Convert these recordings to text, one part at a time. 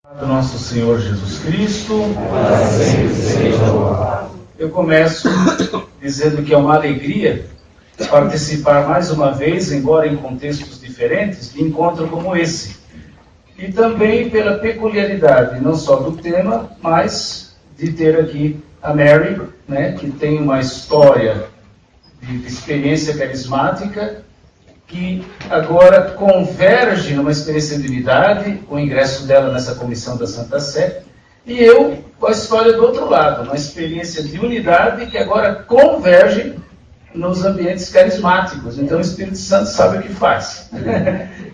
Do nosso Senhor Jesus Cristo, eu começo dizendo que é uma alegria participar mais uma vez, embora em contextos diferentes, de encontro como esse. E também pela peculiaridade, não só do tema, mas de ter aqui a Mary, né, que tem uma história de experiência carismática, que agora converge numa experiência de unidade, o ingresso dela nessa comissão da Santa Sé, e eu com a história do outro lado, uma experiência de unidade que agora converge nos ambientes carismáticos. Então o Espírito Santo sabe o que faz.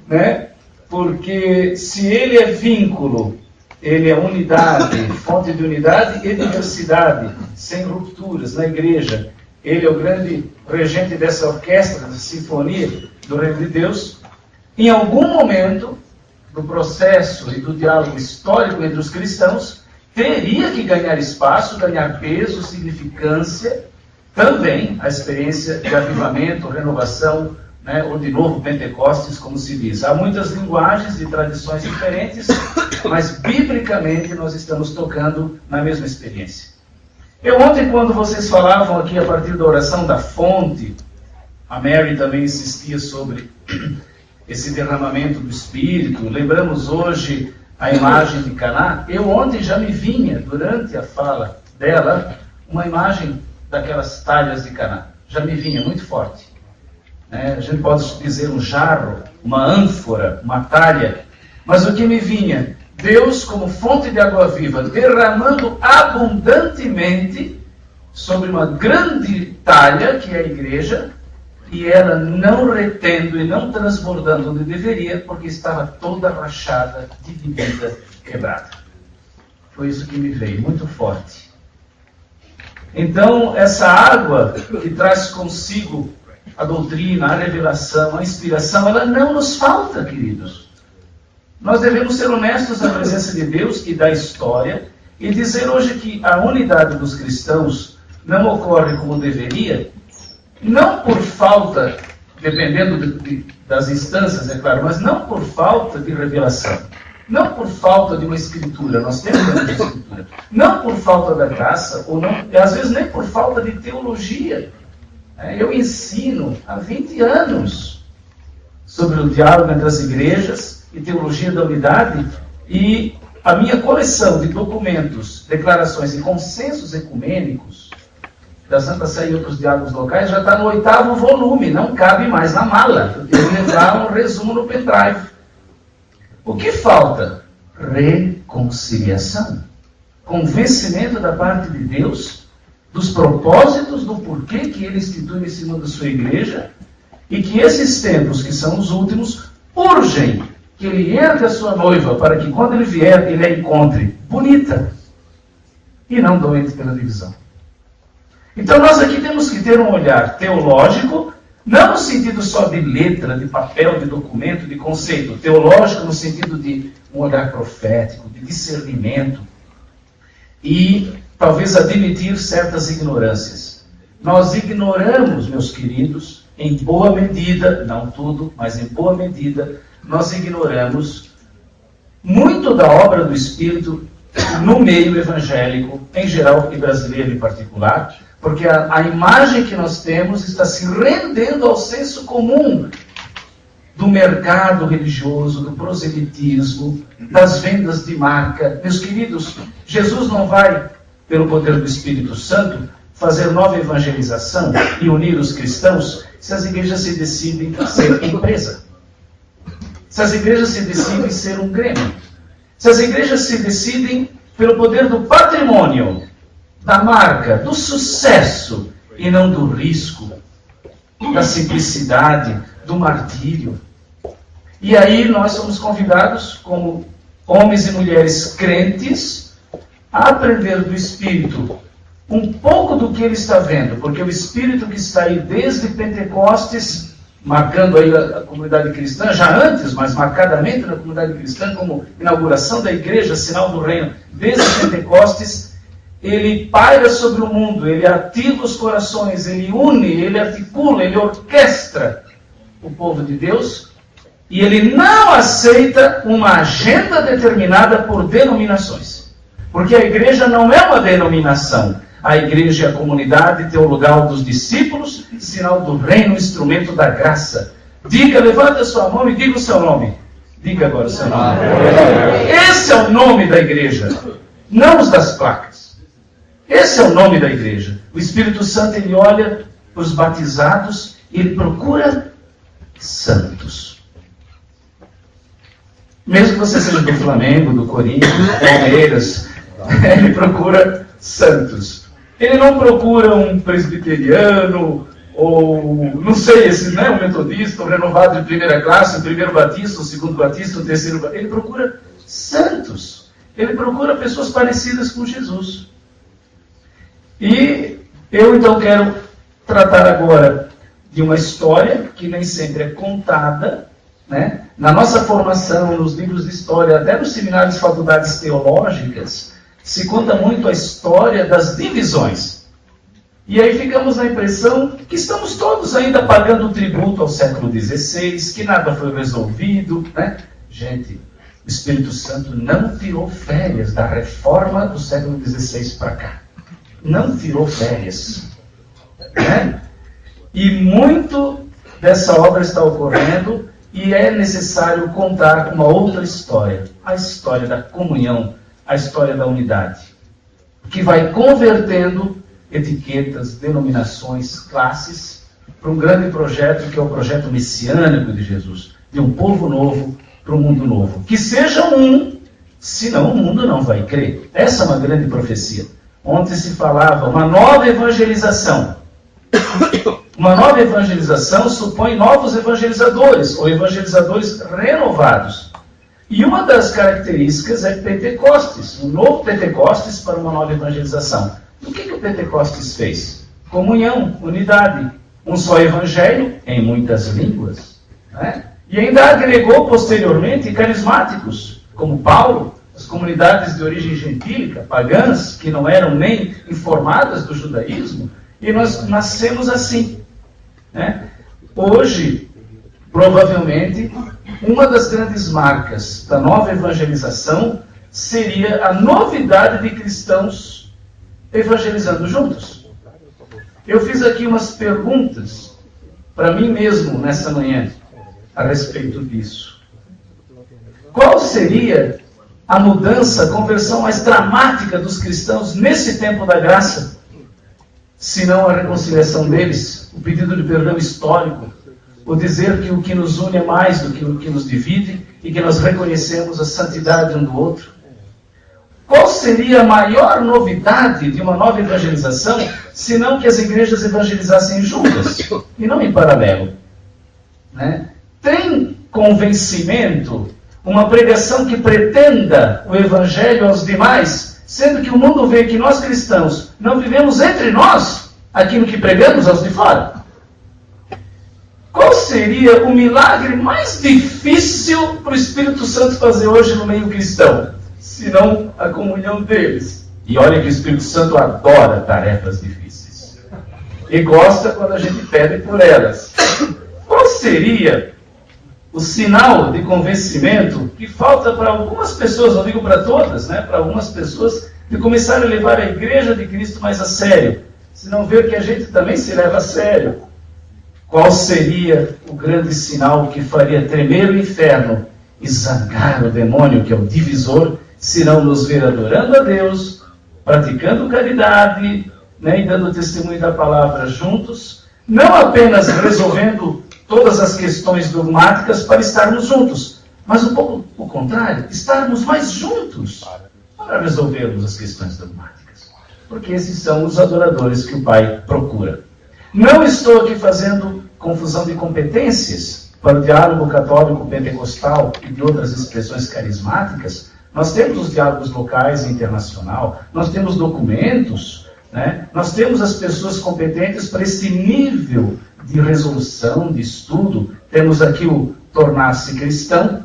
Né? Porque se ele é vínculo, ele é unidade, fonte de unidade e diversidade, sem rupturas na igreja. Ele é o grande regente dessa orquestra, da sinfonia do Reino de Deus. Em algum momento do processo e do diálogo histórico entre os cristãos, teria que ganhar espaço, ganhar peso, significância, também a experiência de avivamento, renovação, né, ou de novo Pentecostes, como se diz. Há muitas linguagens e tradições diferentes, mas biblicamente nós estamos tocando na mesma experiência. Eu ontem, quando vocês falavam aqui a partir da oração da fonte, a Mary também insistia sobre esse derramamento do Espírito. Lembramos hoje a imagem de Caná. Eu ontem já me vinha, durante a fala dela, uma imagem daquelas talhas de Caná. Já me vinha muito forte. A gente pode dizer um jarro, uma ânfora, uma talha. Mas o que me vinha? Deus como fonte de água viva, derramando abundantemente sobre uma grande talha, que é a igreja, e ela não retendo e não transbordando onde deveria, porque estava toda rachada, dividida, quebrada. Foi isso que me veio, muito forte. Então, essa água que traz consigo a doutrina, a revelação, a inspiração, ela não nos falta, queridos. Nós devemos ser honestos na presença de Deus e da história e dizer hoje que a unidade dos cristãos não ocorre como deveria, não por falta, dependendo das instâncias, é claro, mas não por falta de revelação, não por falta de uma escritura, nós temos uma escritura, não por falta da graça, ou não, às vezes nem por falta de teologia. Eu ensino há 20 anos sobre o diálogo entre as igrejas e teologia da unidade, e a minha coleção de documentos, declarações e consensos ecumênicos da Santa Sé e outros diálogos locais já está no 8º volume, não cabe mais na mala. Eu tenho que levar um resumo no pendrive. O que falta? Reconciliação. Convencimento da parte de Deus dos propósitos, do porquê que Ele institui em cima da sua igreja, e que esses tempos, que são os últimos, urgem que Ele erga a sua noiva, para que quando Ele vier, Ele a encontre bonita e não doente pela divisão. Então nós aqui temos que ter um olhar teológico, não no sentido só de letra, de papel, de documento, de conceito. Teológico no sentido de um olhar profético, de discernimento. E talvez admitir certas ignorâncias. Nós ignoramos, meus queridos, em boa medida, não tudo, mas em boa medida, nós ignoramos muito da obra do Espírito no meio evangélico, em geral e brasileiro em particular, porque a imagem que nós temos está se rendendo ao senso comum do mercado religioso, do proselitismo, das vendas de marca. Meus queridos, Jesus não vai, pelo poder do Espírito Santo, fazer nova evangelização e unir os cristãos se as igrejas se decidem ser empresa. Se as igrejas se decidem ser um grêmio. Se as igrejas se decidem pelo poder do patrimônio, da marca, do sucesso, e não do risco, da simplicidade, do martírio. E aí nós somos convidados, como homens e mulheres crentes, a aprender do Espírito um pouco do que ele está vendo, porque o Espírito que está aí desde Pentecostes, marcando aí a comunidade cristã, já antes, mas marcadamente na comunidade cristã, como inauguração da igreja, sinal do reino, desde Pentecostes, ele paira sobre o mundo, ele ativa os corações, ele une, ele articula, ele orquestra o povo de Deus E ele não aceita uma agenda determinada por denominações. Porque a igreja não é uma denominação. A igreja é a comunidade teologal dos discípulos, sinal do reino, instrumento da graça. Diga, levanta a sua mão e diga o seu nome. Diga agora o seu nome. Esse é o nome da igreja, não os das placas. Esse é o nome da igreja. O Espírito Santo, ele olha para os batizados e ele procura santos. Mesmo que você seja do Flamengo, do Corinthians, do Palmeiras, ele procura santos. Ele não procura um presbiteriano, ou, não sei, um metodista, um renovado de primeira classe, um primeiro batista, um segundo batista, um terceiro batista. Ele procura santos. Ele procura pessoas parecidas com Jesus. E eu, então, quero tratar agora de uma história que nem sempre é contada, né? Na nossa formação, nos livros de história, até nos seminários de faculdades teológicas, se conta muito a história das divisões. E aí ficamos na impressão que estamos todos ainda pagando tributo ao século XVI, que nada foi resolvido, né? Gente, o Espírito Santo não tirou férias da reforma do século XVI para cá. Não tirou férias. Né? E muito dessa obra está ocorrendo e é necessário contar uma outra história. A história da comunhão, a história da unidade. Que vai convertendo etiquetas, denominações, classes, para um grande projeto que é o projeto messiânico de Jesus. De um povo novo para um mundo novo. Que seja um, senão o mundo não vai crer. Essa é uma grande profecia. Ontem se falava uma nova evangelização. Uma nova evangelização supõe novos evangelizadores, ou evangelizadores renovados. E uma das características é Pentecostes, um novo Pentecostes para uma nova evangelização. O que o Pentecostes fez? Comunhão, unidade, um só evangelho em muitas línguas. Né? E ainda agregou posteriormente carismáticos, como Paulo, as comunidades de origem gentílica, pagãs, que não eram nem informadas do judaísmo, e nós nascemos assim. Né? Hoje, provavelmente, uma das grandes marcas da nova evangelização seria a novidade de cristãos evangelizando juntos. Eu fiz aqui umas perguntas para mim mesmo nessa manhã a respeito disso. Qual seria a mudança, a conversão mais dramática dos cristãos nesse tempo da graça, se não a reconciliação deles, o pedido de perdão histórico, o dizer que o que nos une é mais do que o que nos divide e que nós reconhecemos a santidade um do outro? Qual seria a maior novidade de uma nova evangelização, se não que as igrejas evangelizassem juntas e não em paralelo? Né? Tem convencimento uma pregação que pretenda o evangelho aos demais, sendo que o mundo vê que nós cristãos não vivemos entre nós aquilo que pregamos aos de fora? Qual seria o milagre mais difícil para o Espírito Santo fazer hoje no meio cristão, senão a comunhão deles? E olha que o Espírito Santo adora tarefas difíceis e gosta quando a gente pede por elas. Qual seria o sinal de convencimento que falta para algumas pessoas, não digo para todas, né? Para algumas pessoas, de começar a levar a igreja de Cristo mais a sério, se não ver que a gente também se leva a sério? Qual seria o grande sinal que faria tremer o inferno e zangar o demônio, que é o divisor, se não nos ver adorando a Deus, praticando caridade, né, e dando testemunho da palavra juntos, não apenas resolvendo todas as questões dogmáticas para estarmos juntos, mas um pouco o contrário, estarmos mais juntos para resolvermos as questões dogmáticas. Porque esses são os adoradores que o Pai procura. Não estou aqui fazendo confusão de competências para o diálogo católico pentecostal e de outras expressões carismáticas. Nós temos os diálogos locais e internacional, nós temos documentos, né? Nós temos as pessoas competentes para esse nível de resolução, de estudo. Temos aqui o Tornar-se Cristão,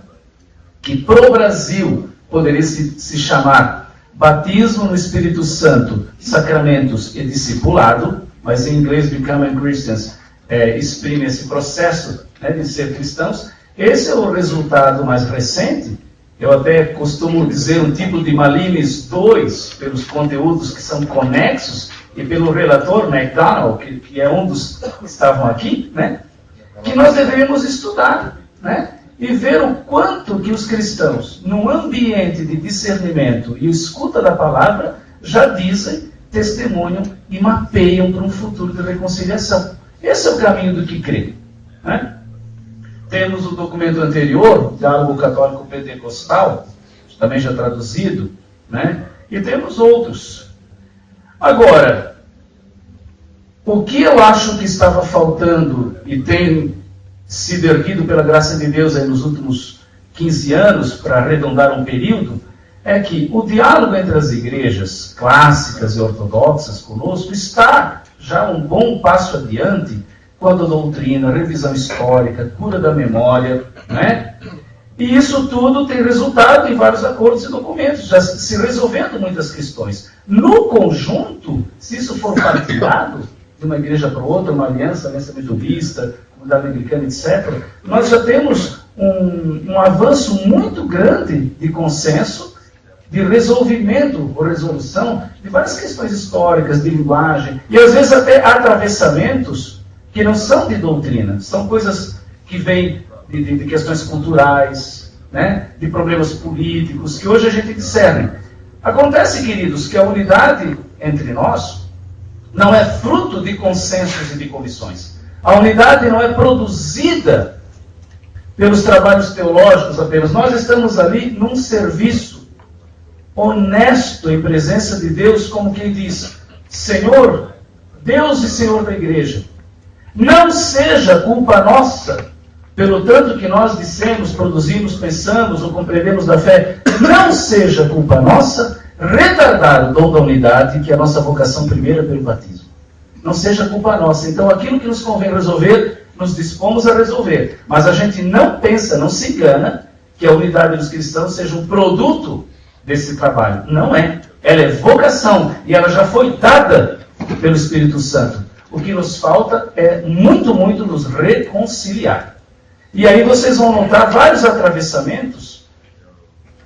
que para o Brasil poderia se chamar Batismo no Espírito Santo, Sacramentos e Discipulado, mas em inglês Becoming Christians exprime esse processo, né, de ser cristãos. Esse é o resultado mais recente. Eu até costumo dizer um tipo de Malines 2, pelos conteúdos que são conexos, e pelo relator McDonald, que é um dos que estavam aqui, né? Que nós deveríamos estudar, né? E ver o quanto que os cristãos, num ambiente de discernimento e escuta da palavra, já dizem, testemunham e mapeiam para um futuro de reconciliação. Esse é o caminho do que crê, né? Temos o documento anterior, Diálogo Católico Pentecostal, também já traduzido, né? E temos outros. Agora, o que eu acho que estava faltando e tem sido erguido pela graça de Deus aí nos últimos 15 anos, para arredondar um período, é que o diálogo entre as igrejas clássicas e ortodoxas conosco está já um bom passo adiante quanto à doutrina, revisão histórica, cura da memória, né? E isso tudo tem resultado em vários acordos e documentos, já se resolvendo muitas questões. No conjunto, se isso for partilhado de uma igreja para outra, uma aliança metodista, comunidade anglicana, etc., nós já temos um avanço muito grande de consenso, de resolvimento ou resolução de várias questões históricas, de linguagem, e às vezes até atravessamentos que não são de doutrina, são coisas que vêm de questões culturais, né? De problemas políticos, que hoje a gente discerne. Acontece, queridos, que a unidade entre nós não é fruto de consensos e de comissões. A unidade não é produzida pelos trabalhos teológicos apenas. Nós estamos ali num serviço honesto em presença de Deus, como quem diz: Senhor, Deus e Senhor da igreja, não seja culpa nossa pelo tanto que nós dissemos, produzimos, pensamos ou compreendemos da fé, não seja culpa nossa retardar o dom da unidade, que é a nossa vocação primeira pelo batismo. Não seja culpa nossa. Então, aquilo que nos convém resolver, nos dispomos a resolver. Mas a gente não pensa, não se engana, que a unidade dos cristãos seja um produto desse trabalho. Não é. Ela é vocação e ela já foi dada pelo Espírito Santo. O que nos falta é muito, muito nos reconciliar. E aí vocês vão notar vários atravessamentos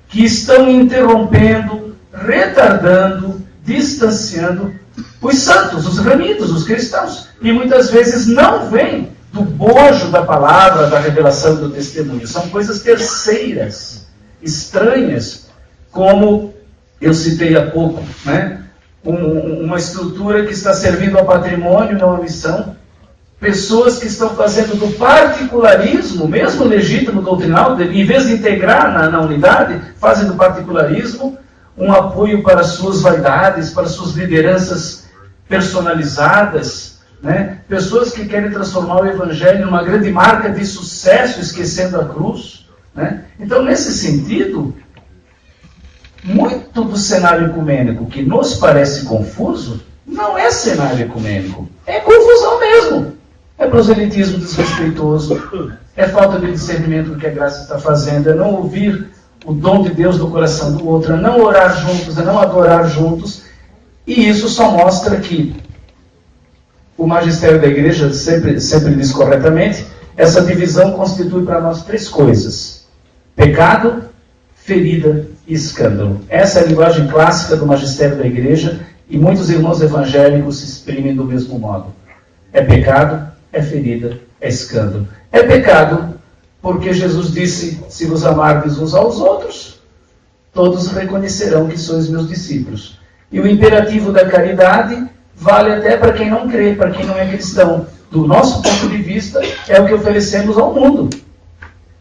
que estão interrompendo, retardando, distanciando os santos, os remidos, os cristãos. E muitas vezes não vêm do bojo da palavra, da revelação do testemunho. São coisas terceiras, estranhas, como eu citei há pouco, né? Uma estrutura que está servindo ao patrimônio, não à missão. Pessoas que estão fazendo do particularismo, mesmo legítimo doutrinal, em vez de integrar na unidade, fazem do particularismo um apoio para suas vaidades, para suas lideranças personalizadas, né? Pessoas que querem transformar o Evangelho numa grande marca de sucesso, esquecendo a cruz, né? Então, nesse sentido, muito do cenário ecumênico que nos parece confuso, não é cenário ecumênico, é confusão mesmo. É proselitismo desrespeitoso, é falta de discernimento do que a graça está fazendo, é não ouvir o dom de Deus no coração do outro, é não orar juntos, é não adorar juntos. E isso só mostra que o magistério da igreja sempre diz corretamente, essa divisão constitui para nós 3 coisas: pecado, ferida e escândalo. Essa é a linguagem clássica do magistério da igreja e muitos irmãos evangélicos se exprimem do mesmo modo. É pecado, é ferida, é escândalo. É pecado porque Jesus disse: se vos amardes uns aos outros, todos reconhecerão que sois meus discípulos. E o imperativo da caridade vale até para quem não crê, para quem não é cristão. Do nosso ponto de vista, é o que oferecemos ao mundo.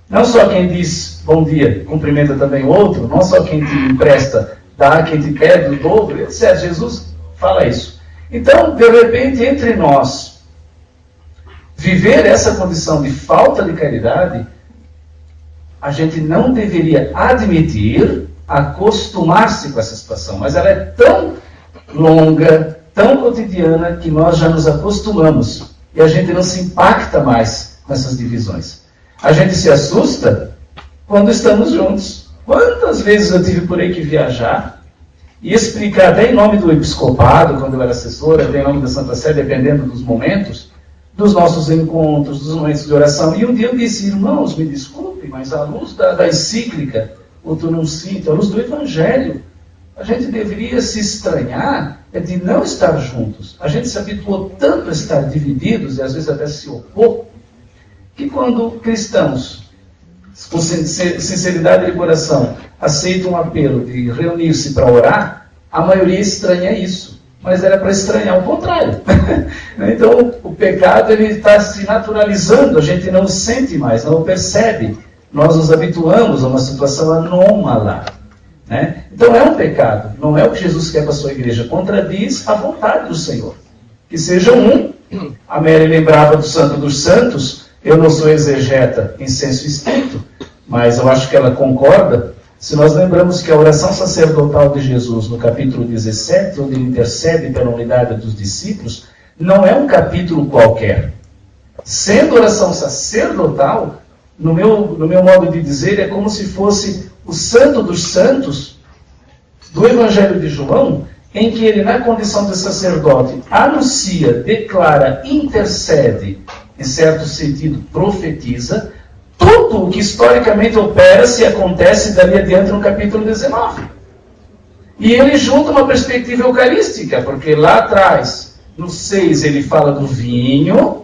Não só quem diz bom dia, cumprimenta também o outro, não só quem te empresta, dá, quem te pede o dobro, etc. Jesus fala isso. Então, de repente, entre nós, viver essa condição de falta de caridade, a gente não deveria admitir, acostumar-se com essa situação, mas ela é tão longa, tão cotidiana, que nós já nos acostumamos e a gente não se impacta mais com essas divisões. A gente se assusta quando estamos juntos. Quantas vezes eu tive por aí que viajar e explicar, até em nome do episcopado, quando eu era assessor, até em nome da Santa Sé, dependendo dos momentos, dos nossos encontros, dos momentos de oração. E um dia eu disse, irmãos, me desculpem, mas à luz da encíclica, o Tunum Cito, à luz do Evangelho, a gente deveria se estranhar de não estar juntos. A gente se habituou tanto a estar divididos, e às vezes até se opor, que quando cristãos, com sinceridade de coração, aceitam um apelo de reunir-se para orar, a maioria estranha isso. Mas era para estranhar o contrário. Então, o pecado está se naturalizando, a gente não o sente mais, não o percebe. Nós nos habituamos a uma situação anômala. Né? Então, é um pecado. Não é o que Jesus quer para a sua igreja. Contradiz a vontade do Senhor. Que seja um. A Mary lembrava do Santo dos Santos. Eu não sou exegeta em senso estrito, mas eu acho que ela concorda. Se nós lembramos que a oração sacerdotal de Jesus, no capítulo 17, onde ele intercede pela unidade dos discípulos, não é um capítulo qualquer. Sendo oração sacerdotal, no meu modo de dizer, é como se fosse o Santo dos Santos do Evangelho de João, em que ele, na condição de sacerdote, anuncia, declara, intercede, em certo sentido, profetiza, tudo o que historicamente opera-se e acontece dali adiante no capítulo 19. E ele junta uma perspectiva eucarística, porque lá atrás, no 6, ele fala do vinho,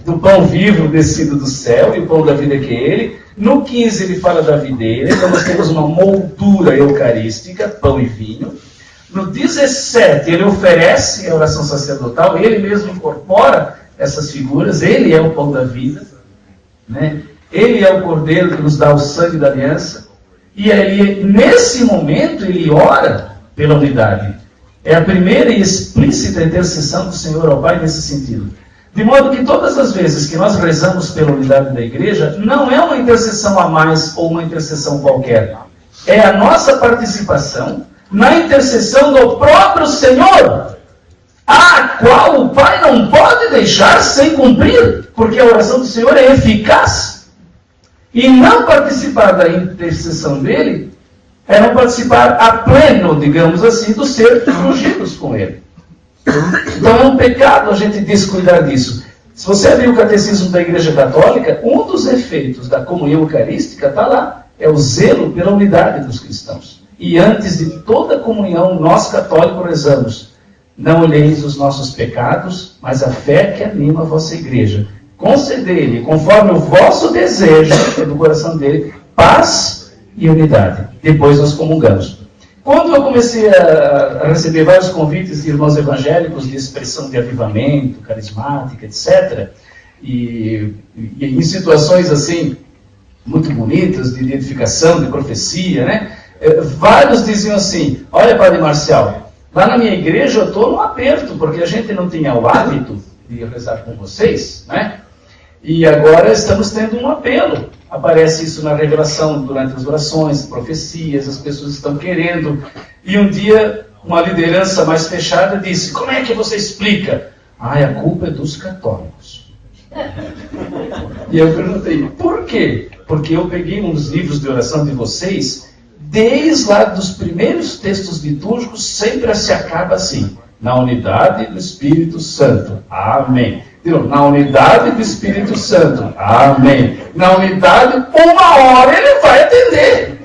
do pão vivo descido do céu, e o pão da vida que é ele. No 15 ele fala da videira, então nós temos uma moldura eucarística, pão e vinho. No 17 ele oferece a oração sacerdotal, ele mesmo incorpora essas figuras, ele é o pão da vida. Né? Ele é o cordeiro que nos dá o sangue da aliança, e ele, nesse momento ele ora pela unidade. É a primeira e explícita intercessão do Senhor ao Pai nesse sentido. De modo que todas as vezes que nós rezamos pela unidade da igreja, não é uma intercessão a mais ou uma intercessão qualquer. É a nossa participação na intercessão do próprio Senhor, a qual o Pai não pode deixar sem cumprir, porque a oração do Senhor é eficaz. E não participar da intercessão dele é não participar a pleno, digamos assim, dos ser ungidos com ele. Então é um pecado a gente descuidar disso. Se você abrir o catecismo da Igreja Católica, um dos efeitos da comunhão eucarística está lá. É o zelo pela unidade dos cristãos. E antes de toda comunhão, nós católicos rezamos: não olheis os nossos pecados, mas a fé que anima a vossa igreja. Concedei-lhe, conforme o vosso desejo, é do coração dele, paz e unidade. Depois nós comungamos. Quando eu comecei a receber vários convites de irmãos evangélicos de expressão de avivamento, carismática, etc., e em situações assim, muito bonitas, de edificação, de profecia, né? Vários diziam assim: olha, Padre Marcial, lá na minha igreja eu estou num aperto, porque a gente não tinha o hábito de rezar com vocês, né? E agora estamos tendo um apelo. Aparece isso na revelação durante as orações, profecias, as pessoas estão querendo. E um dia, uma liderança mais fechada disse: como é que você explica? A culpa é dos católicos. E eu perguntei: por quê? Porque eu peguei um dos livros de oração de vocês, desde lá dos primeiros textos litúrgicos, sempre se acaba assim: na unidade do Espírito Santo. Amém. Na unidade do Espírito Santo. Amém. Na unidade, uma hora ele vai atender.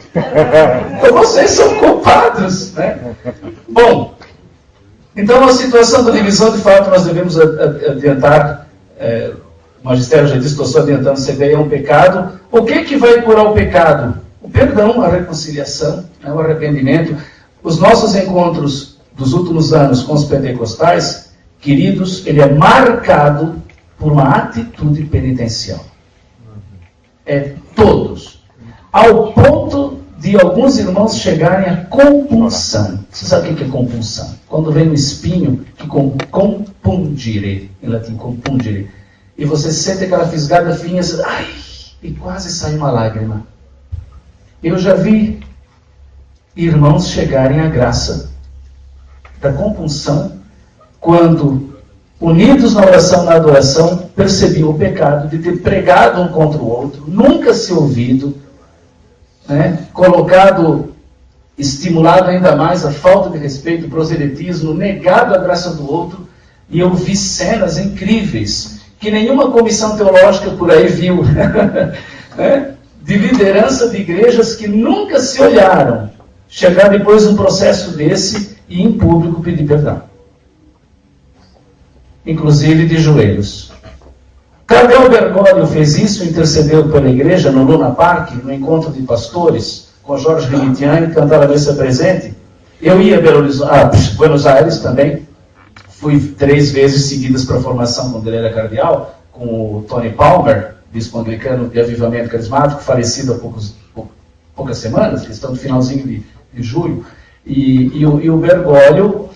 Então vocês são culpados, né? Bom, então na situação da divisão, de fato, nós devemos adiantar, o magistério já disse, estou só adiantando essa ideia, é um pecado. O que vai curar o pecado? O perdão, a reconciliação, né, o arrependimento. Os nossos encontros dos últimos anos com os pentecostais, queridos, ele é marcado por uma atitude penitencial. Todos. Ao ponto de alguns irmãos chegarem à compunção. Você sabe o que é compunção? Quando vem um espinho, que compungere, em latim, compungere, e você sente aquela fisgada fina, ai, e quase sai uma lágrima. Eu já vi irmãos chegarem à graça da compunção, quando, unidos na oração e na adoração, percebiam o pecado de ter pregado um contra o outro, nunca se ouvido, né, estimulado ainda mais a falta de respeito, o proselitismo, negado a graça do outro, E eu vi cenas incríveis, que nenhuma comissão teológica por aí viu, né? De liderança de igrejas que nunca se olharam, chegar depois de um processo desse e em público pedir perdão. Inclusive de joelhos. Cardeal Bergoglio fez isso, intercedeu pela igreja no Luna Park, no encontro de pastores, com Jorge Remitiani, cantar a missa presente. Eu ia a Buenos Aires também, fui 3 vezes seguidas para a formação quando ele era cardeal, com o Tony Palmer, bispo anglicano de avivamento carismático, falecido há poucas semanas, questão do finalzinho de julho, e o Bergoglio,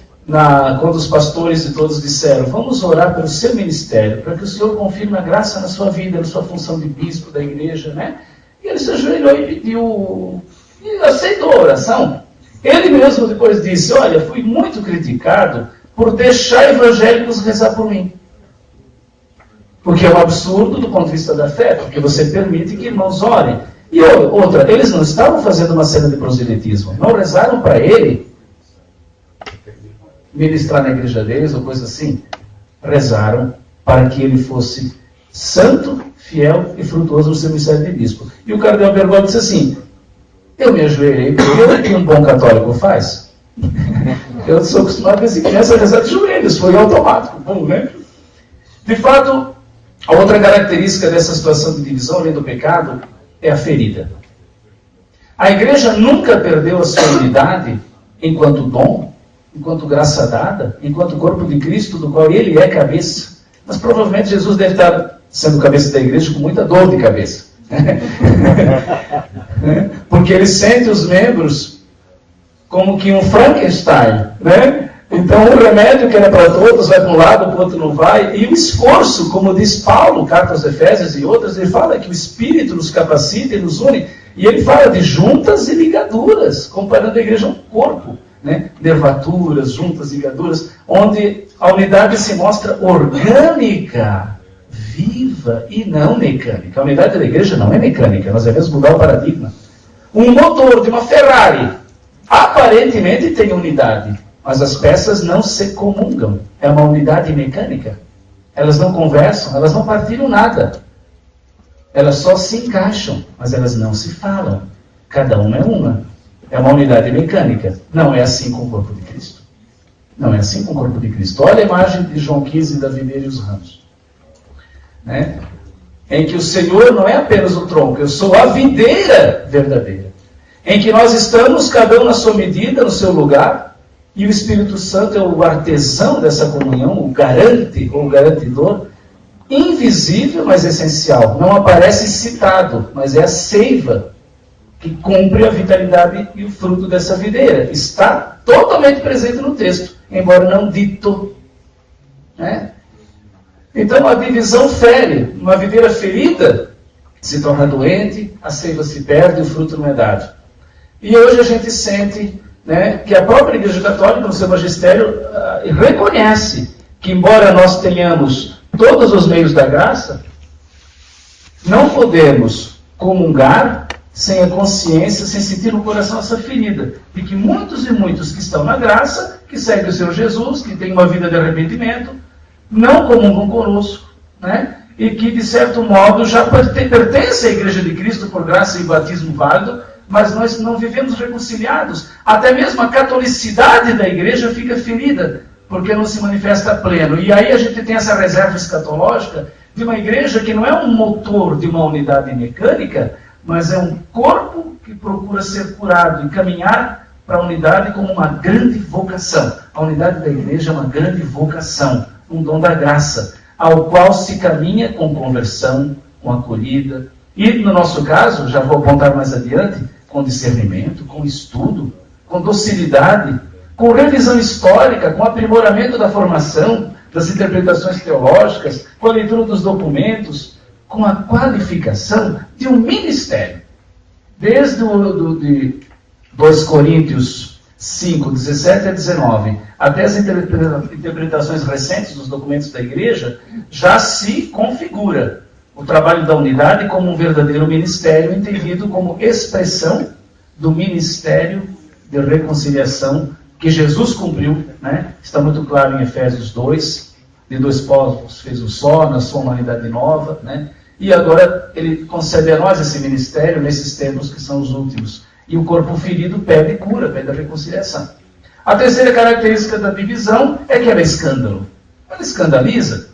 quando os pastores e todos disseram, vamos orar pelo seu ministério, para que o Senhor confirme a graça na sua vida, na sua função de bispo da igreja, né? E ele se ajoelhou e pediu, e aceitou a oração. Ele mesmo depois disse, olha, fui muito criticado por deixar evangélicos rezar por mim. Porque é um absurdo do ponto de vista da fé, porque você permite que irmãos orem. E outra, eles não estavam fazendo uma cena de proselitismo, não rezaram para ele ministrar na igreja deles ou coisa assim. Rezaram para que ele fosse santo, fiel e frutuoso no seu ministério de bispo. E o cardeal Bergoglio disse assim, eu me ajoelhei porque o que um bom católico faz? Eu sou acostumado a essa criança a rezar de joelhos, foi automático. Bom, né? De fato, a outra característica dessa situação de divisão, além do pecado, é a ferida. A igreja nunca perdeu a sua unidade enquanto dom, enquanto graça dada, enquanto corpo de Cristo, do qual ele é cabeça. Mas provavelmente Jesus deve estar sendo cabeça da igreja com muita dor de cabeça. Porque ele sente os membros como que um Frankenstein, né? Então o remédio que era para todos vai para um lado, para o outro não vai, e o esforço, como diz Paulo, carta aos Efésios e outras, ele fala que o Espírito nos capacita e nos une, e ele fala de juntas e ligaduras, comparando a igreja a um corpo, né? Nervaturas, juntas e ligaduras, onde a unidade se mostra orgânica, viva e não mecânica. A unidade da igreja não é mecânica, nós devemos mudar o paradigma. Um motor de uma Ferrari aparentemente tem unidade, mas as peças não se comungam. É uma unidade mecânica. Elas não conversam, elas não partilham nada. Elas só se encaixam, mas elas não se falam. Cada uma é uma. É uma unidade mecânica. Não é assim com o corpo de Cristo. Não é assim com o corpo de Cristo. Olha a imagem de João 15 da videira e os ramos. Né? Em que o Senhor não é apenas o tronco, eu sou a videira verdadeira. Em que nós estamos, cada um na sua medida, no seu lugar, e o Espírito Santo é o artesão dessa comunhão, o garante, ou o garantidor, invisível, mas essencial. Não aparece citado, mas é a seiva que cumpre a vitalidade e o fruto dessa videira. Está totalmente presente no texto, embora não dito. Né? Então a divisão fere. Uma videira ferida se torna doente, a seiva se perde, o fruto não é dado. E hoje a gente sente, né, que a própria Igreja Católica, no seu magistério, reconhece que, embora nós tenhamos todos os meios da graça, não podemos comungar sem a consciência, sem sentir no coração essa ferida, de que muitos e muitos que estão na graça, que seguem o Senhor Jesus, que têm uma vida de arrependimento, não comungam conosco, né? E que, de certo modo, já pertencem à Igreja de Cristo por graça e batismo válido, mas nós não vivemos reconciliados. Até mesmo a catolicidade da igreja fica ferida, porque não se manifesta pleno. E aí a gente tem essa reserva escatológica de uma igreja que não é um motor de uma unidade mecânica, mas é um corpo que procura ser curado e caminhar para a unidade como uma grande vocação. A unidade da igreja é uma grande vocação, um dom da graça, ao qual se caminha com conversão, com acolhida. E no nosso caso, já vou apontar mais adiante, com discernimento, com estudo, com docilidade, com revisão histórica, com aprimoramento da formação, das interpretações teológicas, com a leitura dos documentos, com a qualificação de um ministério. Desde de 2 Coríntios 5, 17 a 19, até as interpretações recentes dos documentos da igreja, já se configura o trabalho da unidade como um verdadeiro ministério, entendido como expressão do ministério de reconciliação que Jesus cumpriu, né? Está muito claro em Efésios 2, de dois povos fez um só, na sua humanidade nova, né? E agora ele concede a nós esse ministério nesses tempos que são os últimos. E o corpo ferido pede cura, pede a reconciliação. A terceira característica da divisão é que ela é escândalo. Ela escandaliza,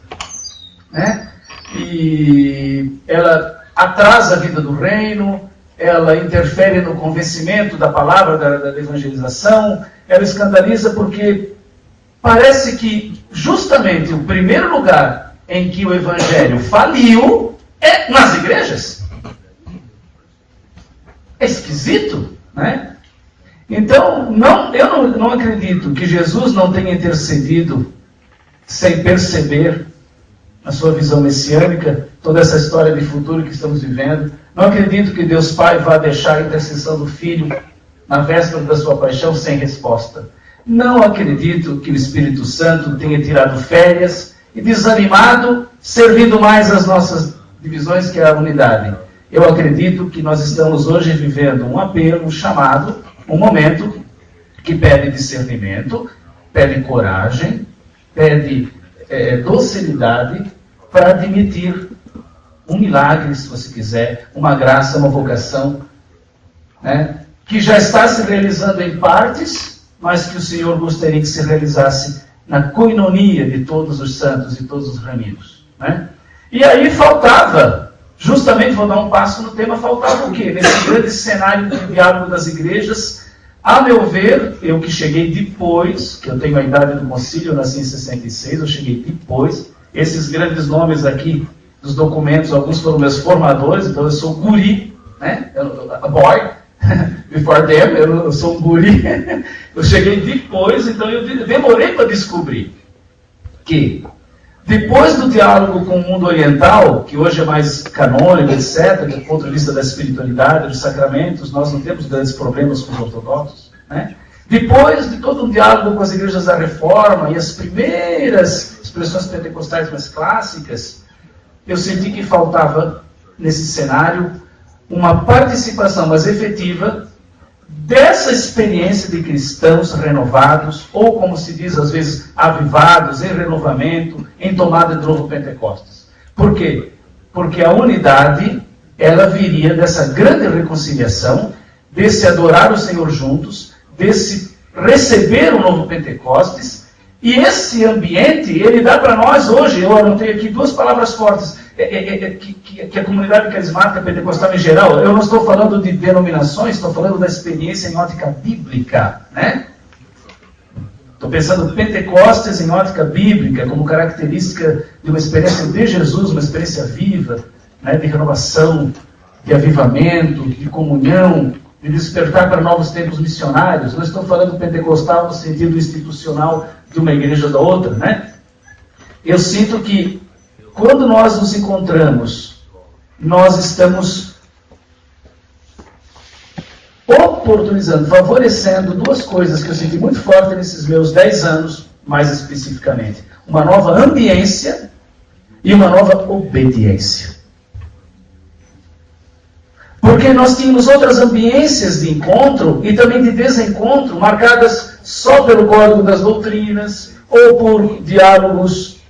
né? E ela atrasa a vida do reino, ela interfere no convencimento da palavra da evangelização, ela escandaliza porque parece que justamente o primeiro lugar em que o evangelho faliu é nas igrejas. É esquisito, né? Então, eu não acredito que Jesus não tenha intercedido sem perceber a sua visão messiânica, toda essa história de futuro que estamos vivendo. Não acredito que Deus Pai vá deixar a intercessão do Filho na véspera da sua paixão sem resposta. Não acredito que o Espírito Santo tenha tirado férias e desanimado, servindo mais as nossas divisões que a unidade. Eu acredito que nós estamos hoje vivendo um apelo, um chamado, um momento que pede discernimento, pede coragem, pede docilidade para admitir um milagre, se você quiser, uma graça, uma vocação, né, que já está se realizando em partes, mas que o Senhor gostaria que se realizasse na coinonia de todos os santos e todos os remidos, né? E aí faltava, justamente vou dar um passo no tema, faltava o quê? Nesse grande cenário de diálogo das igrejas, a meu ver, eu que cheguei depois, que eu tenho a idade do concílio, eu nasci em 66, eu cheguei depois, esses grandes nomes aqui dos documentos, alguns foram meus formadores, então eu sou guri, né? A boy, before them, eu sou um guri, eu cheguei depois, então eu demorei para descobrir que depois do diálogo com o mundo oriental, que hoje é mais canônico, etc., do ponto de vista da espiritualidade, dos sacramentos, nós não temos grandes problemas com os ortodoxos, né? Depois de todo um diálogo com as igrejas da Reforma e as primeiras expressões pentecostais mais clássicas, eu senti que faltava, nesse cenário, uma participação mais efetiva dessa experiência de cristãos renovados, ou como se diz às vezes, avivados, em renovamento, em tomada de novo Pentecostes. Por quê? Porque a unidade, ela viria dessa grande reconciliação, desse adorar o Senhor juntos, desse receber o novo Pentecostes, e esse ambiente, ele dá para nós hoje, eu anotei aqui duas palavras fortes, que a comunidade carismática pentecostal em geral, eu não estou falando de denominações, estou falando da experiência em ótica bíblica, né? Estou pensando Pentecostes em ótica bíblica, como característica de uma experiência de Jesus, uma experiência viva, né, de renovação, de avivamento, de comunhão, de despertar para novos tempos missionários. Não estou falando pentecostal no sentido institucional de uma igreja ou da outra, né? Eu sinto que quando nós nos encontramos, nós estamos oportunizando, favorecendo duas coisas que eu senti muito forte nesses meus 10 anos, mais especificamente. Uma nova ambiência e uma nova obediência. Porque nós tínhamos outras ambiências de encontro e também de desencontro, marcadas só pelo código das doutrinas ou por diálogos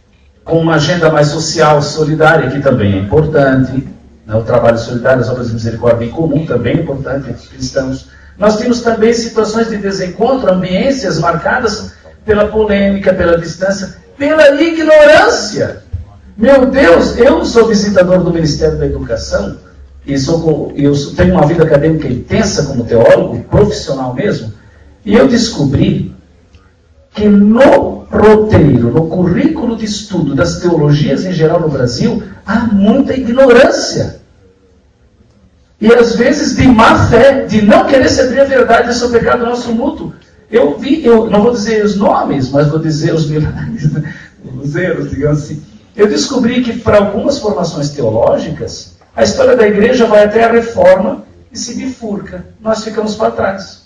com uma agenda mais social, solidária, que também é importante, né? O trabalho solidário, as obras de misericórdia em comum, também é importante entre os cristãos. Nós temos também situações de desencontro, ambiências marcadas pela polêmica, pela distância, pela ignorância. Meu Deus, eu sou visitador do Ministério da Educação, e eu tenho uma vida acadêmica intensa como teólogo, profissional mesmo, e eu descobri que no roteiro, no currículo de estudo das teologias em geral no Brasil, há muita ignorância. E às vezes de má fé, de não querer saber a verdade sobre o pecado nosso mútuo. Eu não vou dizer os nomes, mas vou dizer os milagres, os erros, digamos assim. Eu descobri que para algumas formações teológicas, a história da igreja vai até a Reforma e se bifurca. Nós ficamos para trás.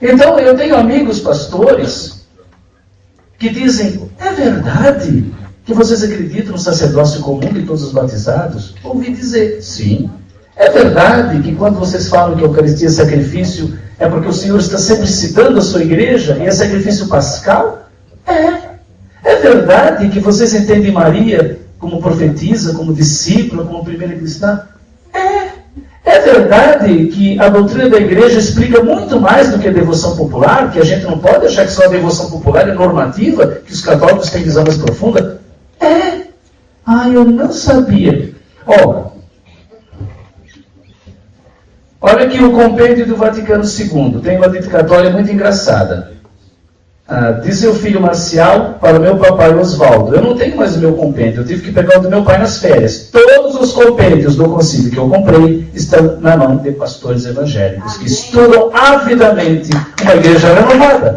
Então, eu tenho amigos pastores que dizem, é verdade que vocês acreditam no sacerdócio comum de todos os batizados? Ouvi dizer, sim. É verdade que quando vocês falam que a Eucaristia é sacrifício, é porque o Senhor está sempre citando a sua igreja e é sacrifício pascal? É. É verdade que vocês entendem Maria como profetisa, como discípula, como primeira cristã? É verdade que a doutrina da igreja explica muito mais do que a devoção popular, que a gente não pode achar que só a devoção popular é normativa, que os católicos têm visão mais profunda? Eu não sabia. Olha aqui o compêndio do Vaticano II. Tem uma dedicatória muito engraçada. Diz seu filho Marcial para o meu papai Oswaldo: eu não tenho mais o meu compêndio, eu tive que pegar o do meu pai nas férias. Todos os compêndios do concílio que eu comprei estão na mão de pastores evangélicos que estudam avidamente uma igreja renovada.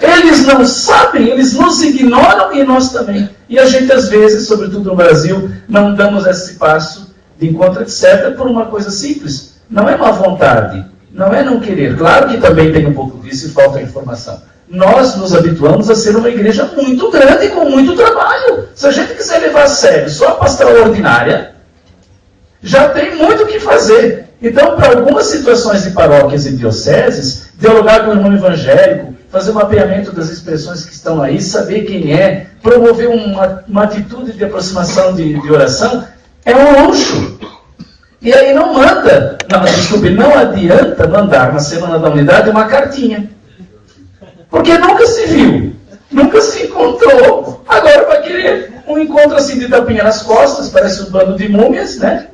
Eles não sabem, eles nos ignoram e nós também. E a gente às vezes, sobretudo no Brasil, não damos esse passo de encontro, etc., por uma coisa simples. Não é má vontade, não é não querer. Claro que também tem um pouco disso e falta informação. Nós nos habituamos a ser uma igreja muito grande, com muito trabalho. Se a gente quiser levar a sério só a pastoral ordinária, já tem muito o que fazer. Então, para algumas situações de paróquias e dioceses, dialogar com o irmão evangélico, fazer um mapeamento das expressões que estão aí, saber quem é, promover uma atitude de aproximação de oração, é um luxo. E aí não adianta mandar na Semana da Unidade uma cartinha. Porque nunca se viu, nunca se encontrou. Agora vai querer um encontro assim de tapinha nas costas, parece um bando de múmias, né?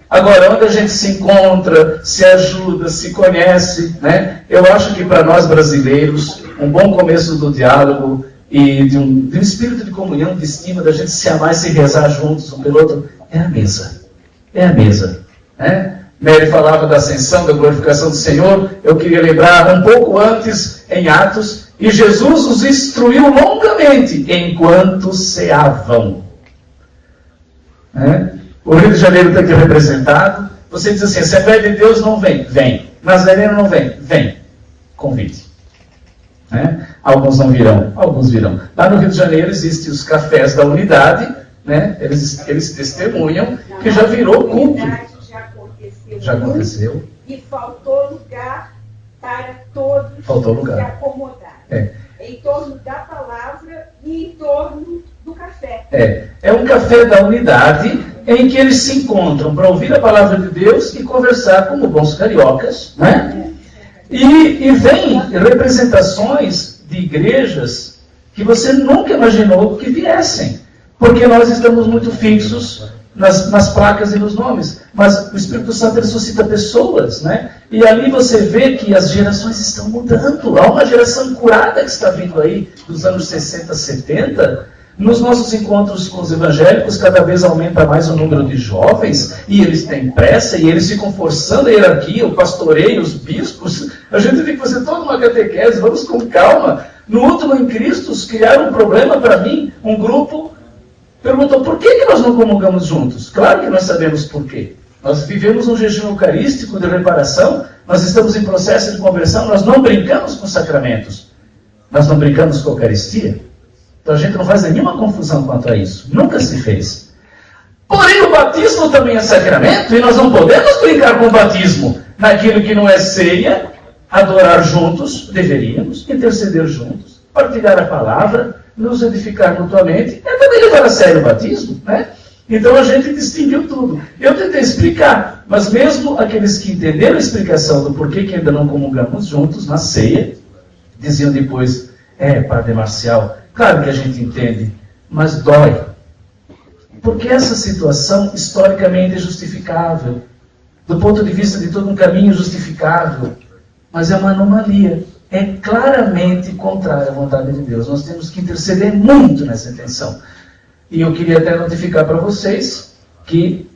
Agora, onde a gente se encontra, se ajuda, se conhece, né? Eu acho que para nós brasileiros, um bom começo do diálogo e de um espírito de comunhão, de estima, da gente se amar e se rezar juntos um pelo outro, é a mesa. É a mesa. Né? Mary falava da ascensão, da glorificação do Senhor. Eu queria lembrar um pouco antes, em Atos, e Jesus os instruiu longamente enquanto ceavam. O Rio de Janeiro está aqui representado. Você diz assim: Assembleia de Deus não vem. Vem. Nazareno não vem. Vem. Convite. Alguns não virão, alguns virão. Lá no Rio de Janeiro existem os cafés da unidade, né? Eles testemunham que já virou culto. Já aconteceu. E faltou lugar para todos se acomodar. Em torno da palavra e em torno do café. É um café da unidade em que eles se encontram para ouvir a palavra de Deus e conversar como bons cariocas, né? E vem representações de igrejas que você nunca imaginou que viessem, porque nós estamos muito fixos nas placas e nos nomes, mas o Espírito Santo ressuscita pessoas, né? E ali você vê que as gerações estão mudando. Há uma geração curada que está vindo aí dos anos 60, 70. Nos nossos encontros com os evangélicos, cada vez aumenta mais o número de jovens, e eles têm pressa, e eles ficam forçando a hierarquia, o pastoreio, os bispos. A gente tem que fazer toda uma catequese, vamos com calma. No último em Cristo, criaram um problema para mim, um grupo perguntou: por que nós não comungamos juntos? Claro que nós sabemos por quê. Nós vivemos um jejum eucarístico de reparação, nós estamos em processo de conversão, nós não brincamos com sacramentos, nós não brincamos com a Eucaristia. Então a gente não faz nenhuma confusão quanto a isso. Nunca se fez. Porém, o batismo também é sacramento, e nós não podemos brincar com o batismo. Naquilo que não é ceia, adorar juntos, deveríamos, interceder juntos, partilhar a palavra, nos edificar mutuamente, é também levar a sério o batismo, né? Então a gente distinguiu tudo. Eu tentei explicar, mas mesmo aqueles que entenderam a explicação do porquê que ainda não comungamos juntos na ceia, diziam depois: Padre Marcial, claro que a gente entende, mas dói. Porque essa situação historicamente é justificável, do ponto de vista de todo um caminho justificável, mas é uma anomalia. É claramente contrária à vontade de Deus. Nós temos que interceder muito nessa intenção. E eu queria até notificar para vocês que,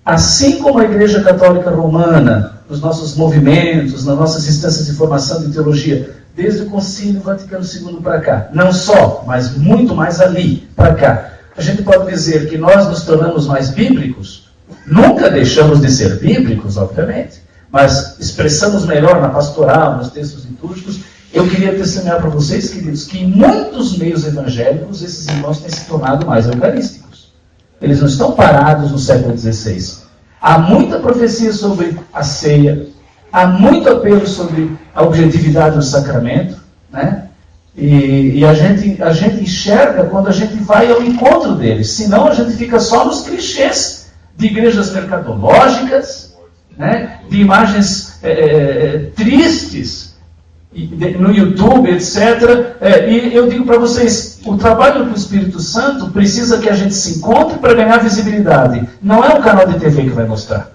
assim como a Igreja Católica Romana, nos nossos movimentos, nas nossas instâncias de formação de teologia, desde o Concílio Vaticano II para cá, não só, mas muito mais ali para cá, a gente pode dizer que nós nos tornamos mais bíblicos. Nunca deixamos de ser bíblicos, obviamente, mas expressamos melhor na pastoral, nos textos litúrgicos. Eu queria testemunhar para vocês, queridos, que em muitos meios evangélicos esses irmãos têm se tornado mais eucarísticos. Eles não estão parados no século XVI. Há muita profecia sobre a ceia, há muito apelo sobre a objetividade do sacramento, né? E a gente enxerga quando a gente vai ao encontro deles. Senão a gente fica só nos clichês de igrejas mercadológicas, né, de imagens tristes no YouTube, etc. E eu digo para vocês, o trabalho do Espírito Santo precisa que a gente se encontre para ganhar visibilidade. Não é o canal de TV que vai mostrar.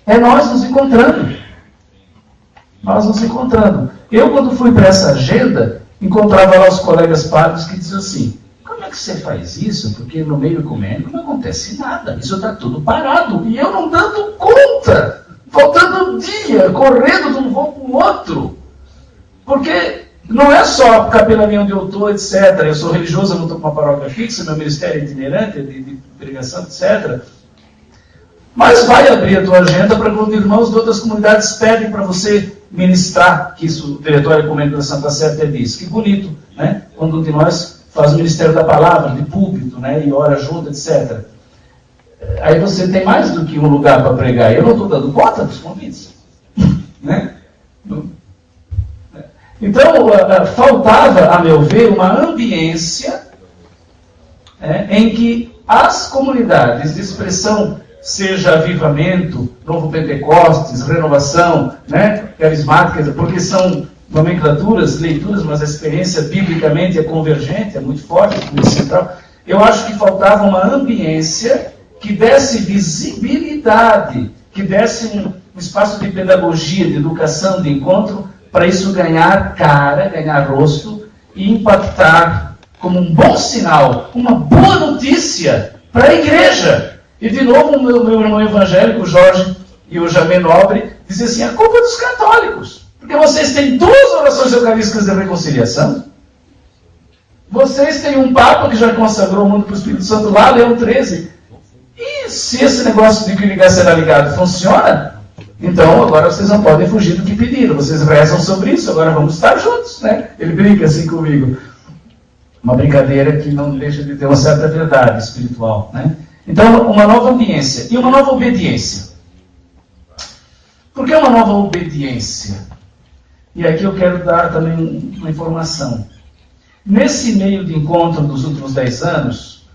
É nós nos encontrando. Nós nos encontrando. Eu, quando fui para essa agenda, encontrava lá os colegas padres que diziam assim: como é que você faz isso? Porque no meio ecumênico não acontece nada. Isso está tudo parado. E eu não dando conta. Faltando um dia, correndo de um voo para o outro. Porque não é só a capelania onde eu estou, etc. Eu sou religioso, eu não estou com uma paróquia fixa, meu ministério é itinerante, de pregação, etc. Mas vai abrir a tua agenda para quando irmãos de outras comunidades pedem para você ministrar, que isso o Diretório Ecumênico da Santa Sé até diz. Que bonito, né? Quando um de nós faz o ministério da palavra, de púlpito, né? E ora junto, etc. Aí você tem mais do que um lugar para pregar. Eu não estou dando conta dos convites. Né? Então, faltava, a meu ver, uma ambiência em que as comunidades de expressão, seja avivamento, novo Pentecostes, renovação, né, carismática, porque são nomenclaturas, leituras, mas a experiência biblicamente é convergente, é muito forte, é muito central. Eu acho que faltava uma ambiência que desse visibilidade, que desse um espaço de pedagogia, de educação, de encontro, para isso ganhar cara, ganhar rosto e impactar como um bom sinal, uma boa notícia para a igreja. E de novo o meu irmão evangélico, Jorge, e o Jamé Nobre, dizem assim: a culpa é dos católicos, porque vocês têm 2 orações eucarísticas de reconciliação, vocês têm um Papa que já consagrou o mundo para o Espírito Santo lá, Leão XIII, e se esse negócio de que ligar será ligado funciona, então agora vocês não podem fugir do que pediram, vocês rezam sobre isso, agora vamos estar juntos, né? Ele brinca assim comigo, uma brincadeira que não deixa de ter uma certa verdade espiritual, né? Então, uma nova ambiência e uma nova obediência. Por que uma nova obediência? E aqui eu quero dar também uma informação. Nesse meio de encontro dos últimos 10 anos,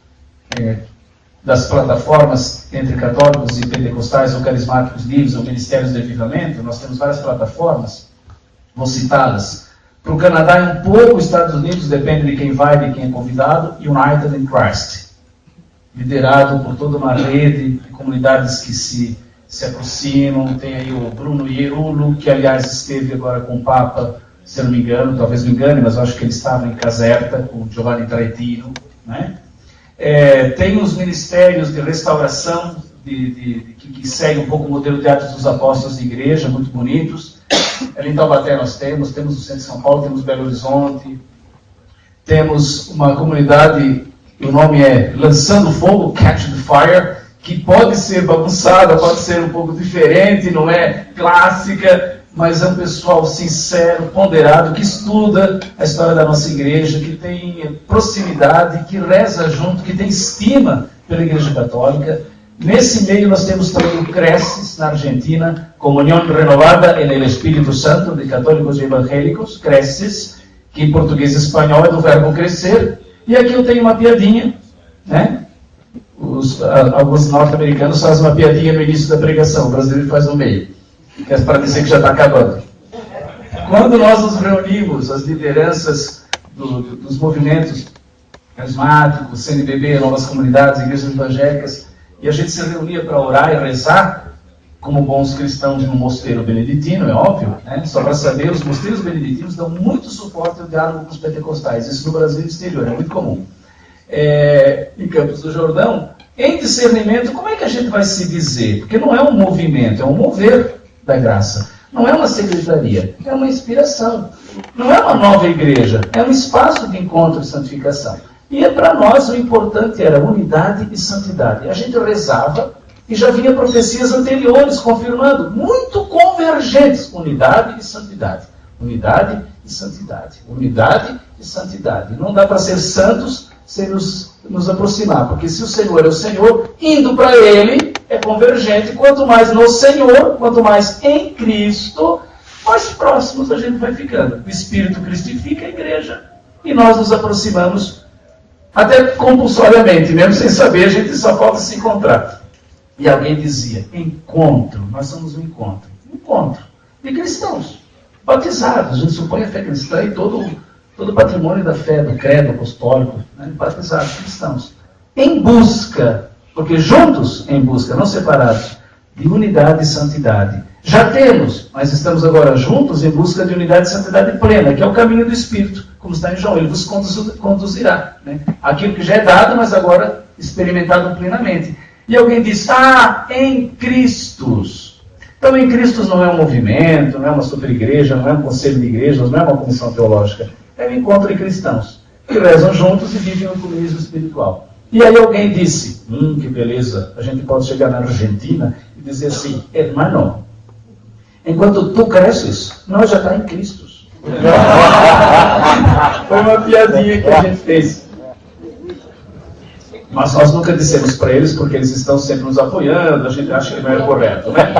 das plataformas entre católicos e pentecostais ou carismáticos livres ou ministérios de avivamento, nós temos várias plataformas, vou citá-las. Para o Canadá e um pouco os Estados Unidos, depende de quem vai, de quem é convidado, United in Christ, liderado por toda uma rede de comunidades que se aproximam. Tem aí o Bruno Ierulo, que aliás esteve agora com o Papa, se eu não me engano, talvez me engane, mas eu acho que ele estava em Caserta, com o Giovanni Traetino, né? Tem os ministérios de restauração, que seguem um pouco o modelo de Atos dos Apóstolos de igreja, muito bonitos. Ali em Taubaté nós temos o centro de São Paulo, temos Belo Horizonte, temos uma comunidade, o nome é Lançando Fogo, Catch the Fire, que pode ser bagunçada, pode ser um pouco diferente, não é clássica, mas é um pessoal sincero, ponderado, que estuda a história da nossa igreja, que tem proximidade, que reza junto, que tem estima pela Igreja Católica. Nesse meio nós temos também o CRECES, na Argentina, Comunhão Renovada en el Espírito Santo de Católicos e Evangélicos, CRECES, que em português e espanhol é do verbo crescer. E aqui eu tenho uma piadinha, né? Alguns norte-americanos fazem uma piadinha no início da pregação, o brasileiro faz no meio, que é para dizer que já está acabando. Quando nós nos reunimos, as lideranças dos movimentos carismáticos, CNBB, novas comunidades, igrejas evangélicas, e a gente se reunia para orar e rezar, como bons cristãos no mosteiro beneditino, é óbvio, né? Só para saber, os mosteiros beneditinos dão muito suporte ao diálogo com os pentecostais, isso no Brasil e no exterior, é muito comum. Em Campos do Jordão, em discernimento, como é que a gente vai se dizer? Porque não é um movimento, é um mover da graça. Não é uma secretaria, é uma inspiração. Não é uma nova igreja, é um espaço de encontro e santificação. E para nós o importante era unidade e santidade. A gente rezava e já vinha profecias anteriores confirmando, muito convergentes, unidade e santidade. Unidade e santidade. Unidade e santidade. Não dá para ser santos sem nos aproximar, porque se o Senhor é o Senhor, indo para Ele é convergente. Quanto mais no Senhor, quanto mais em Cristo, mais próximos a gente vai ficando. O Espírito cristifica a igreja e nós nos aproximamos até compulsoriamente, mesmo sem saber, a gente só falta se encontrar. E alguém dizia, encontro, nós somos um encontro de cristãos, batizados, a gente supõe a fé cristã e todo o patrimônio da fé, do credo apostólico, né? Batizados, cristãos, em busca, porque juntos em busca, não separados, de unidade e santidade. Já temos, mas estamos agora juntos em busca de unidade e santidade plena, que é o caminho do Espírito, como está em João, ele vos conduzirá. Né? Aquilo que já é dado, mas agora experimentado plenamente. E alguém diz, em Cristo. Então, em Cristo não é um movimento, não é uma super-igreja, não é um conselho de igrejas, não é uma comissão teológica. É um encontro de cristãos que rezam juntos e vivem um comunismo espiritual. E aí alguém disse, que beleza, a gente pode chegar na Argentina e dizer assim, hermano, enquanto tu cresces, nós já está em Cristo. Foi uma piadinha que a gente fez. Mas nós nunca dissemos para eles, porque eles estão sempre nos apoiando, a gente acha que não é correto, né?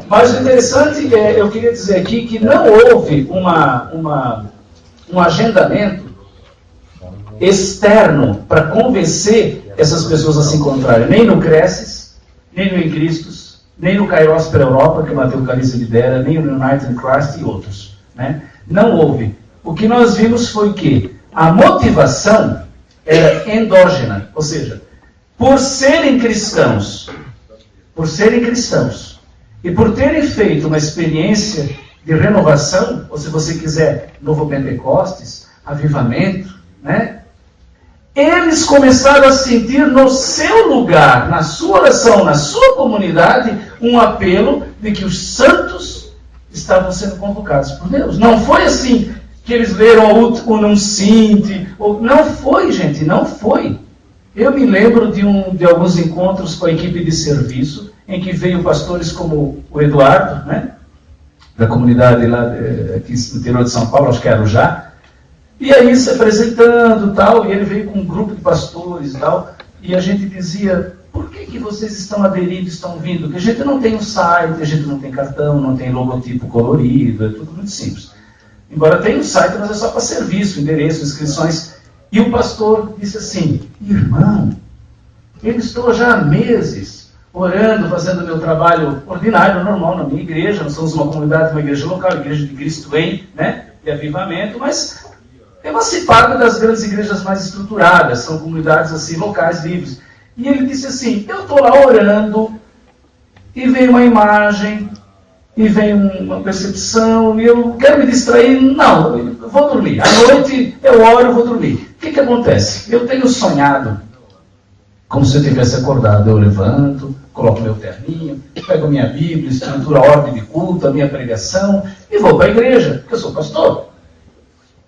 Mas o interessante é, eu queria dizer aqui que não houve um agendamento externo para convencer essas pessoas a se encontrarem, nem no Cresces, nem no Em Cristos, nem no Kairos para a Europa, que o Mateus Caliza lidera, nem no United in Christ e outros. Né? Não houve. O que nós vimos foi que a motivação era endógena, ou seja, por serem cristãos e por terem feito uma experiência de renovação, ou se você quiser, novo Pentecostes, avivamento, né? Eles começaram a sentir no seu lugar, na sua oração, na sua comunidade, um apelo de que os santos estavam sendo convocados por Deus. Não foi assim que eles leram o Não Sinte. Não foi, gente, não foi. Eu me lembro de alguns encontros com a equipe de serviço, em que veio pastores como o Eduardo, né, da comunidade lá aqui no interior de São Paulo, acho que era o Já. E aí se apresentando tal, e ele veio com um grupo de pastores e tal, e a gente dizia, por que vocês estão aderindo, estão vindo? Porque a gente não tem um site, a gente não tem cartão, não tem logotipo colorido, é tudo muito simples. Embora tenha um site, mas é só para serviço, endereço, inscrições. E o pastor disse assim, irmão, eu estou já há meses orando, fazendo meu trabalho ordinário, normal, na minha igreja, nós somos uma comunidade, uma igreja local, igreja de Cristo em, né, de avivamento, mas emancipado das grandes igrejas mais estruturadas, são comunidades assim, locais, livres. E ele disse assim, eu estou lá orando, e vem uma imagem, e vem uma percepção, e eu quero me distrair, não, eu vou dormir. À noite eu oro, eu vou dormir. O que acontece? Eu tenho sonhado, como se eu tivesse acordado, eu levanto, coloco meu terninho, pego minha Bíblia, estruturo a ordem de culto, a minha pregação, e vou para a igreja, porque eu sou pastor.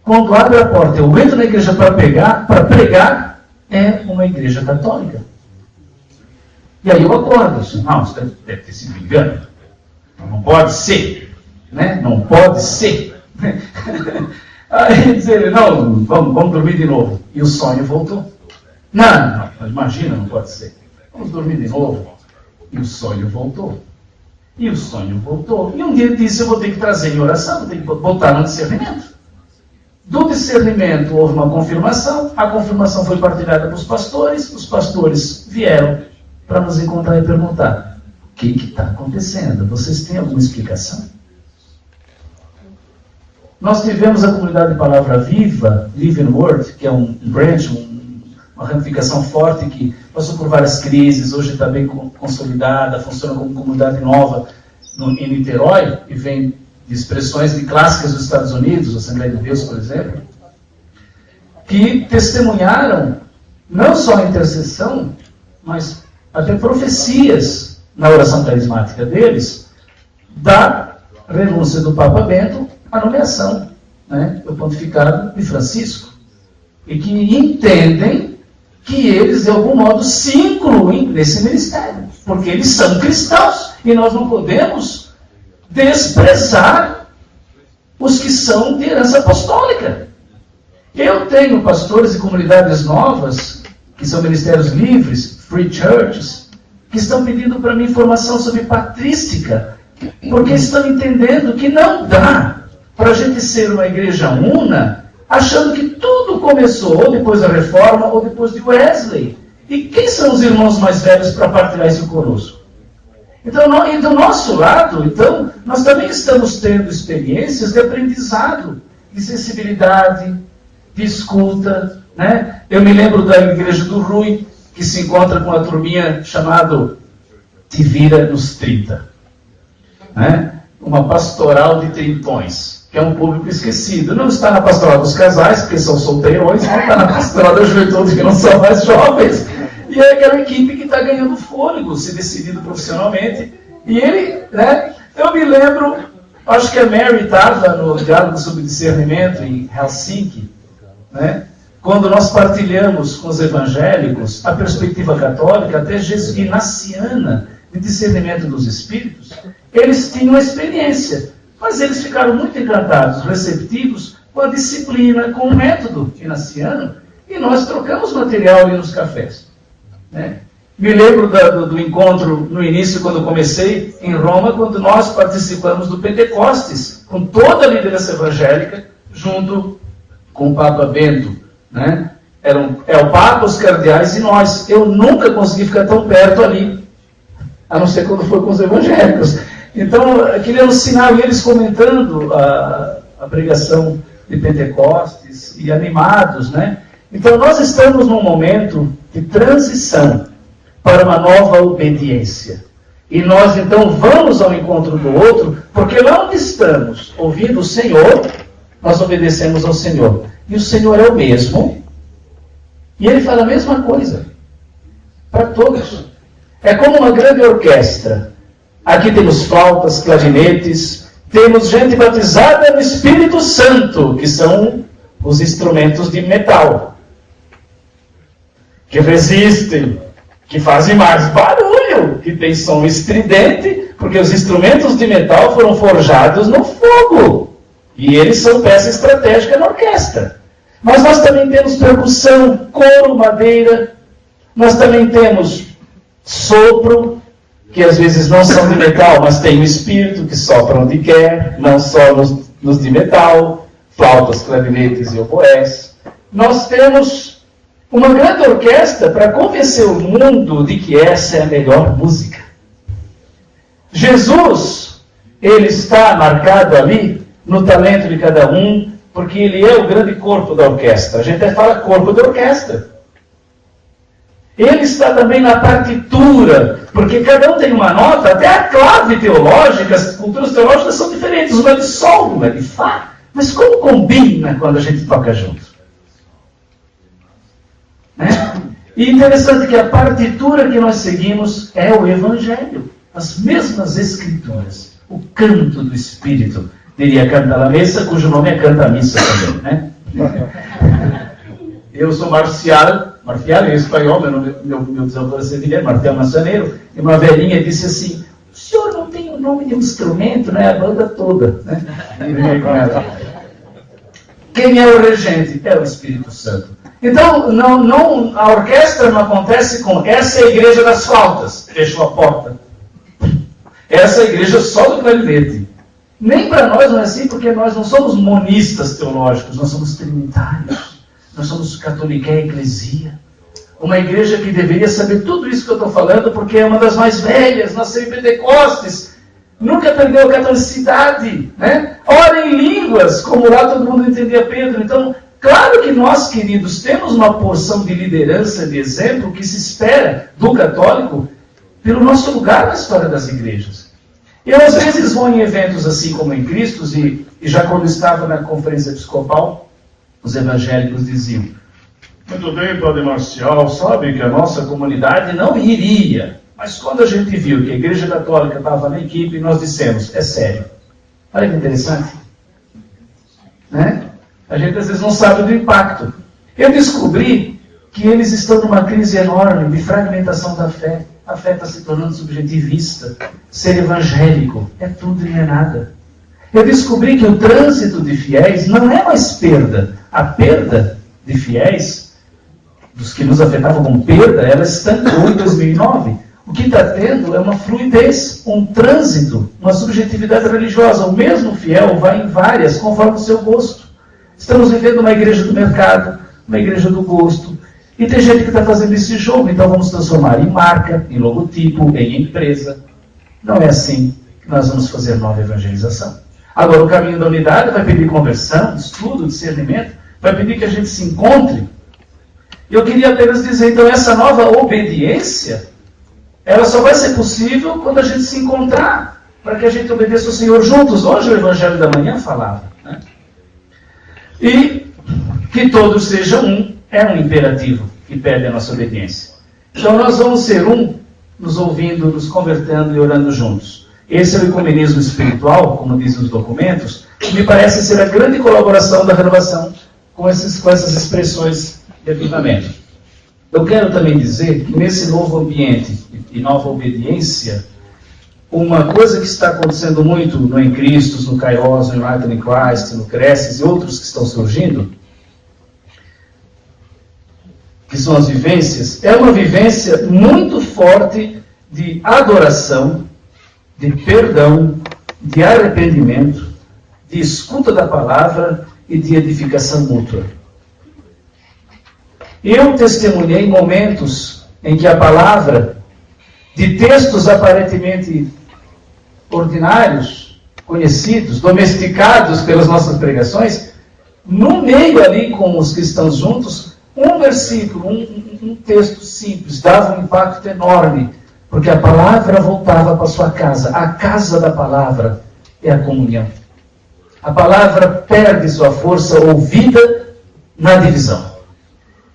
Quando abre a porta, eu entro na igreja para pregar, é uma igreja católica. E aí eu acordo, assim, não, isso deve ter sido engano. Não pode ser, né? Não pode ser. Aí diz ele, não, vamos dormir de novo. E o sonho voltou. Não, imagina, não pode ser. Vamos dormir de novo. E o sonho voltou. E o sonho voltou. E um dia ele disse, eu vou ter que trazer em oração, vou ter que voltar no discernimento. Do discernimento houve uma confirmação, a confirmação foi partilhada para os pastores vieram para nos encontrar e perguntar, o que está acontecendo? Vocês têm alguma explicação? Nós tivemos a comunidade de Palavra Viva, Living Word, que é um branch, uma ramificação forte que passou por várias crises, hoje está bem consolidada, funciona como comunidade nova em Niterói, e vem de expressões de clássicas dos Estados Unidos, Assembleia de Deus, por exemplo, que testemunharam não só a intercessão, mas até profecias na oração carismática deles, da renúncia do Papa Bento à nomeação, né, do pontificado de Francisco, e que entendem que eles, de algum modo, se incluem nesse ministério, porque eles são cristãos, e nós não podemos desprezar os que são de herança apostólica. Eu tenho pastores e comunidades novas, que são ministérios livres, free churches, que estão pedindo para mim informação sobre patrística, Porque estão entendendo que não dá para a gente ser uma igreja una, achando que tudo começou ou depois da Reforma ou depois de Wesley. E quem são os irmãos mais velhos para partilhar isso conosco? Então, e do nosso lado, então, nós também estamos tendo experiências de aprendizado, de sensibilidade, de escuta, né? Eu me lembro da igreja do Rui, que se encontra com uma turminha chamada Te Vira nos 30. Né? Uma pastoral de trintões, que é um público esquecido. Não está na pastoral dos casais, porque são solteirões, não está na pastoral da juventude, que não são mais jovens. E é aquela equipe que está ganhando fôlego, se decidindo profissionalmente. E ele, né? Eu me lembro, acho que a Mary estava no diálogo sobre discernimento em Helsinki, né? Quando nós partilhamos com os evangélicos a perspectiva católica, até jesuinaciana, de discernimento dos espíritos, eles tinham experiência, mas eles ficaram muito encantados, receptivos com a disciplina, com o método inaciano, e nós trocamos material ali nos cafés. Né? Me lembro do encontro no início, quando comecei em Roma, quando nós participamos do Pentecostes, com toda a liderança evangélica, junto com o Papa Bento. Né? É o Papa, os cardeais e nós. Eu nunca consegui ficar tão perto ali, a não ser quando foi com os evangélicos. Então, aquele era um sinal, e eles comentando a pregação de Pentecostes, e animados, né? Então, nós estamos num momento de transição para uma nova obediência. E nós, então, vamos ao encontro do outro, porque lá onde estamos, ouvindo o Senhor, nós obedecemos ao Senhor. E o Senhor é o mesmo, e Ele fala a mesma coisa para todos. É como uma grande orquestra. Aqui temos flautas, clarinetes, temos gente batizada no Espírito Santo, que são os instrumentos de metal, que resistem, que fazem mais barulho, que tem som estridente, porque os instrumentos de metal foram forjados no fogo, e eles são peça estratégica na orquestra. Mas nós também temos percussão, coro, madeira, nós também temos sopro, que às vezes não são de metal, mas tem o espírito que sopra onde quer, não só nos de metal, flautas, clarinetes e oboés. Nós temos uma grande orquestra para convencer o mundo de que essa é a melhor música. Jesus, ele está marcado ali no talento de cada um, porque ele é o grande corpo da orquestra. A gente até fala corpo da orquestra. Ele está também na partitura, porque cada um tem uma nota, até a clave teológica, as culturas teológicas são diferentes, uma de sol, uma de fá. Mas como combina quando a gente toca junto? Né? E interessante que a partitura que nós seguimos é o Evangelho, as mesmas escrituras, o canto do Espírito, diria Canta la Missa, cujo nome é Canta a Missa também, né? Eu sou Marcial em espanhol, meu desavô é sevilhano, Martel Massaneiro, e uma velhinha disse assim: o senhor não tem o nome de um instrumento, né? A banda toda, né? E vem com ela. Quem é o regente? É o Espírito Santo. Então, a orquestra não acontece com essa é a igreja das flautas, fechou a porta. Essa é a igreja só do clarinete. Nem para nós não é assim, porque nós não somos monistas teológicos, nós somos trinitários. Nós somos catoliqué eclesia. Uma igreja que deveria saber tudo isso que eu estou falando, porque é uma das mais velhas, nasceu em Pentecostes, nunca perdeu a catolicidade, né? Ora em línguas, como lá todo mundo entendia Pedro. Então, claro que nós, queridos, temos uma porção de liderança, de exemplo, que se espera do católico pelo nosso lugar na história das igrejas. Eu, às vezes, vou em eventos assim como em Cristo, e já quando estava na conferência episcopal, os evangélicos diziam: muito bem, Padre Marcial, sabe que a nossa comunidade não iria. Mas quando a gente viu que a Igreja Católica estava na equipe, nós dissemos: é sério. Olha que interessante. Né? A gente às vezes não sabe do impacto. Eu descobri que eles estão numa crise enorme de fragmentação da fé. A fé está se tornando subjetivista. Ser evangélico é tudo e não é nada. Eu descobri que o trânsito de fiéis não é mais perda. A perda de fiéis, dos que nos afetavam como perda, ela estancou em 2009. O que está tendo é uma fluidez, um trânsito, uma subjetividade religiosa. O mesmo fiel vai em várias, conforme o seu gosto. Estamos vivendo uma igreja do mercado, uma igreja do gosto. E tem gente que está fazendo esse jogo, então vamos transformar em marca, em logotipo, em empresa. Não é assim que nós vamos fazer nova evangelização. Agora, o caminho da unidade vai pedir conversão, estudo, discernimento, vai pedir que a gente se encontre. Eu queria apenas dizer, então, essa nova obediência, ela só vai ser possível quando a gente se encontrar, para que a gente obedeça ao Senhor juntos. Hoje o Evangelho da Manhã falava, né? E que todos sejam um, é um imperativo que pede a nossa obediência. Então nós vamos ser um, nos ouvindo, nos convertendo e orando juntos. Esse é o ecumenismo espiritual, como dizem os documentos, que me parece ser a grande colaboração da renovação com essas expressões de avivamento. Eu quero também dizer que nesse novo ambiente e nova obediência, uma coisa que está acontecendo muito no Em Cristo, no Kairos, no United in Christ, no Cresces e outros que estão surgindo, que são as vivências, é uma vivência muito forte de adoração, de perdão, de arrependimento, de escuta da palavra e de edificação mútua. Eu testemunhei momentos em que a palavra, de textos aparentemente ordinários, conhecidos, domesticados pelas nossas pregações, no meio ali com os cristãos juntos, um versículo, um texto simples, dava um impacto enorme, porque a palavra voltava para a sua casa. A casa da palavra é a comunhão. A palavra perde sua força ouvida na divisão.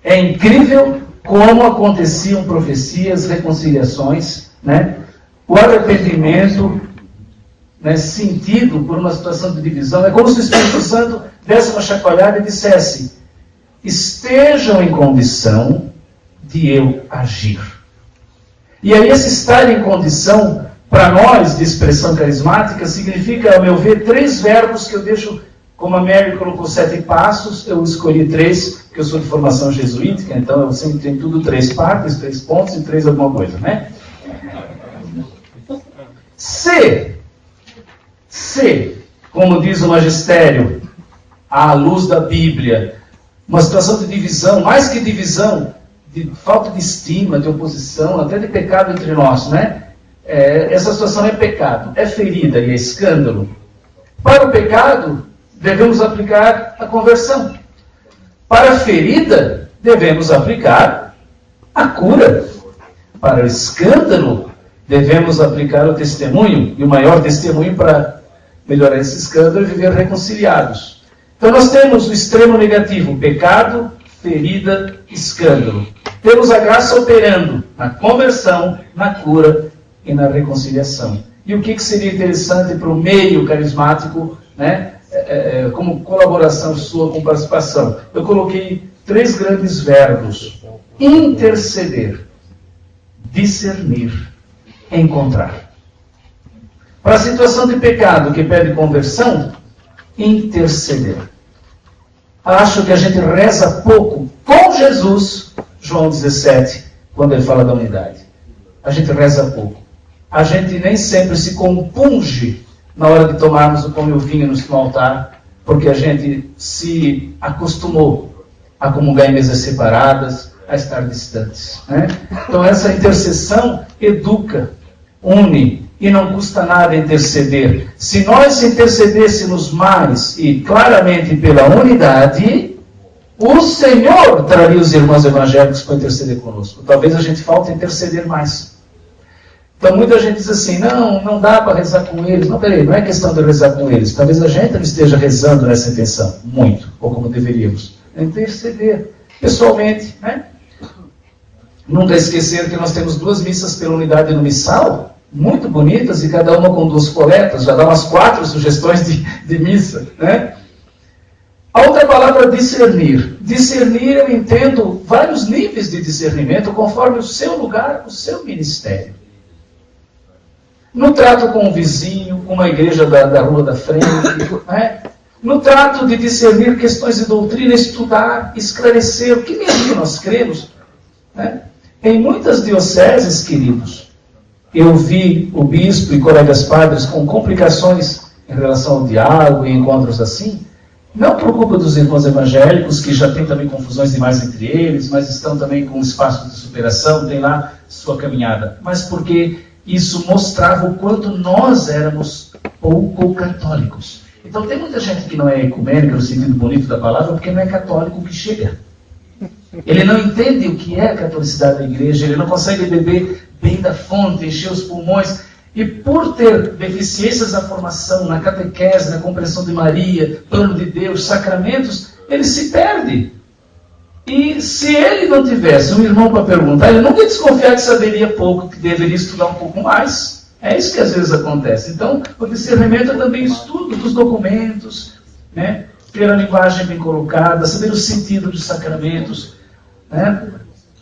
É incrível como aconteciam profecias, reconciliações, né? O arrependimento, né, sentido por uma situação de divisão. É como se o Espírito Santo desse uma chacoalhada e dissesse: estejam em condição de eu agir. E aí esse estar em condição, para nós, de expressão carismática, significa, ao meu ver, 3 verbos que eu deixo, como a Mary colocou 7 passos, eu escolhi 3, porque eu sou de formação jesuítica, então eu sempre tenho tudo 3 partes, 3 pontos e 3 alguma coisa, né? Se, como diz o magistério, à luz da Bíblia, uma situação de divisão, mais que divisão, de falta de estima, de oposição, até de pecado entre nós, né? Essa situação é pecado, é ferida e é escândalo. Para o pecado, devemos aplicar a conversão. Para a ferida, devemos aplicar a cura. Para o escândalo, devemos aplicar o testemunho. E o maior testemunho para melhorar esse escândalo é viver reconciliados. Então nós temos o extremo negativo: pecado, ferida, escândalo. Temos a graça operando na conversão, na cura e na reconciliação. E o que seria interessante para o meio carismático, né? Como colaboração sua com participação? Eu coloquei 3 grandes verbos: interceder, discernir, encontrar. Para a situação de pecado que pede conversão, interceder. Acho que a gente reza pouco com Jesus, João 17, quando ele fala da unidade. A gente reza pouco. A gente nem sempre se compunge na hora de tomarmos o pão e o vinho no altar, porque a gente se acostumou a comungar em mesas separadas, a estar distantes, né? Então essa intercessão educa, une, e não custa nada interceder. Se nós intercedêssemos mais e claramente pela unidade, o Senhor traria os irmãos evangélicos para interceder conosco. Talvez a gente falte interceder mais. Então muita gente diz assim: não dá para rezar com eles. Não, peraí, não é questão de rezar com eles. Talvez a gente não esteja rezando nessa intenção, muito, ou como deveríamos. É interceder pessoalmente, né? Nunca esquecer que nós temos 2 missas pela unidade no missal, muito bonitas, e cada uma com 2 coletas, já dá umas 4 sugestões de missa, né? A outra palavra, discernir. Discernir, eu entendo vários níveis de discernimento, conforme o seu lugar, o seu ministério. No trato com um vizinho, com uma igreja da rua da frente, né? No trato de discernir questões de doutrina, estudar, esclarecer o que mesmo que nós cremos, né? Em muitas dioceses, queridos, eu vi o bispo e colegas padres com complicações em relação ao diálogo e encontros assim, não por culpa dos irmãos evangélicos, que já tem também confusões demais entre eles, mas estão também com espaço de superação, tem lá sua caminhada, mas porque isso mostrava o quanto nós éramos pouco católicos. Então tem muita gente que não é ecumênica no sentido bonito da palavra, porque não é católico que chega. Ele não entende o que é a catolicidade da igreja, ele não consegue beber bem da fonte, encher os pulmões. E por ter deficiências na formação, na catequese, na compreensão de Maria, plano de Deus, sacramentos, ele se perde. E se ele não tivesse um irmão para perguntar, ele nunca ia desconfiar que saberia pouco, que deveria estudar um pouco mais. É isso que às vezes acontece. Então, o discernimento é também estudo dos documentos, né? Ter a linguagem bem colocada, saber o sentido dos sacramentos, né?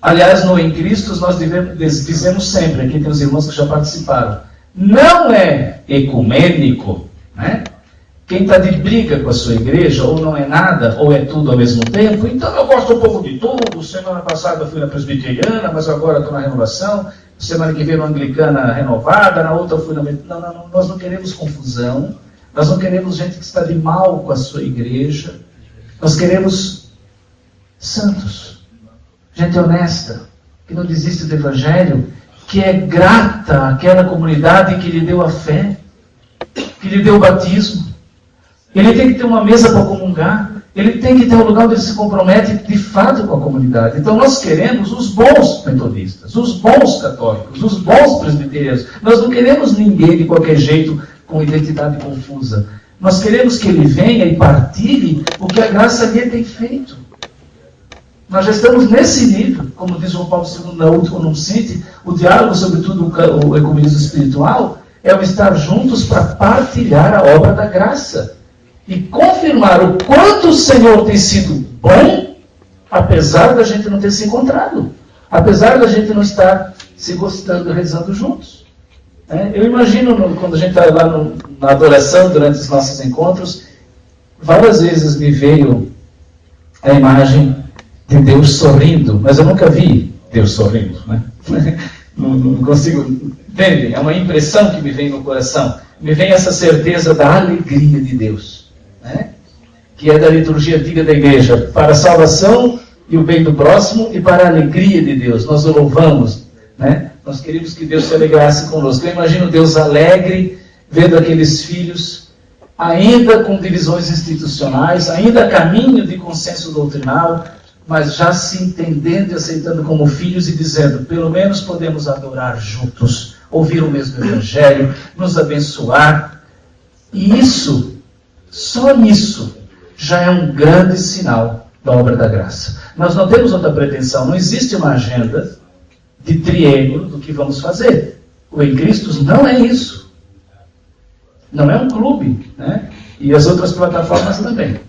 Aliás, no Em Cristo, nós dizemos sempre, aqui tem os irmãos que já participaram, não é ecumênico, né? Quem está de briga com a sua igreja, ou não é nada, ou é tudo ao mesmo tempo, então eu gosto um pouco de tudo, semana passada eu fui na presbiteriana, mas agora estou na renovação, semana que vem na anglicana renovada, na outra eu fui na... Não, nós não queremos confusão, nós não queremos gente que está de mal com a sua igreja, nós queremos santos, gente honesta, que não desiste do evangelho, que é grata àquela comunidade que lhe deu a fé, que lhe deu o batismo. Ele tem que ter uma mesa para comungar, ele tem que ter um lugar onde ele se compromete de fato com a comunidade. Então nós queremos os bons metodistas, os bons católicos, os bons presbiterianos. Nós não queremos ninguém de qualquer jeito com identidade confusa. Nós queremos que ele venha e partilhe o que a graça lhe tem feito. Nós já estamos nesse nível, como diz João Paulo II na última Nuncite, o diálogo, sobretudo o ecumenismo espiritual, é o estar juntos para partilhar a obra da graça e confirmar o quanto o Senhor tem sido bom, apesar da gente não ter se encontrado, apesar da gente não estar se gostando, rezando juntos. Eu imagino, quando a gente está lá na adoração, durante os nossos encontros, várias vezes me veio a imagem de Deus sorrindo, mas eu nunca vi Deus sorrindo, né? Não consigo, entendem? É uma impressão que me vem no coração, me vem essa certeza da alegria de Deus, né? Que é da liturgia antiga da igreja, para a salvação e o bem do próximo e para a alegria de Deus, nós o louvamos, né? Nós queríamos que Deus se alegrasse conosco. Eu imagino Deus alegre, vendo aqueles filhos, ainda com divisões institucionais, ainda a caminho de consenso doutrinal, mas já se entendendo e aceitando como filhos e dizendo, pelo menos podemos adorar juntos, ouvir o mesmo evangelho, nos abençoar. E isso, só isso, já é um grande sinal da obra da graça. Nós não temos outra pretensão, não existe uma agenda de triênio do que vamos fazer. O Em Cristo não é isso. Não é um clube, né? E as outras plataformas também.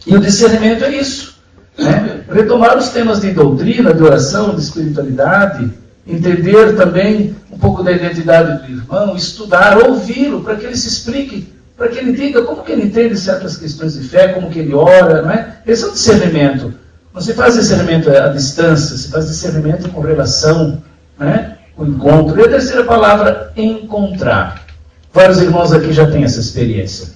E o discernimento é isso. Né? Retomar os temas de doutrina, de oração, de espiritualidade, entender também um pouco da identidade do irmão, estudar, ouvi-lo, para que ele se explique, para que ele diga como que ele entende certas questões de fé, como que ele ora, não é? Esse é o discernimento. Não se faz discernimento à distância, se faz discernimento com relação, né? Com encontro. E a terceira palavra, encontrar. Vários irmãos aqui já têm essa experiência.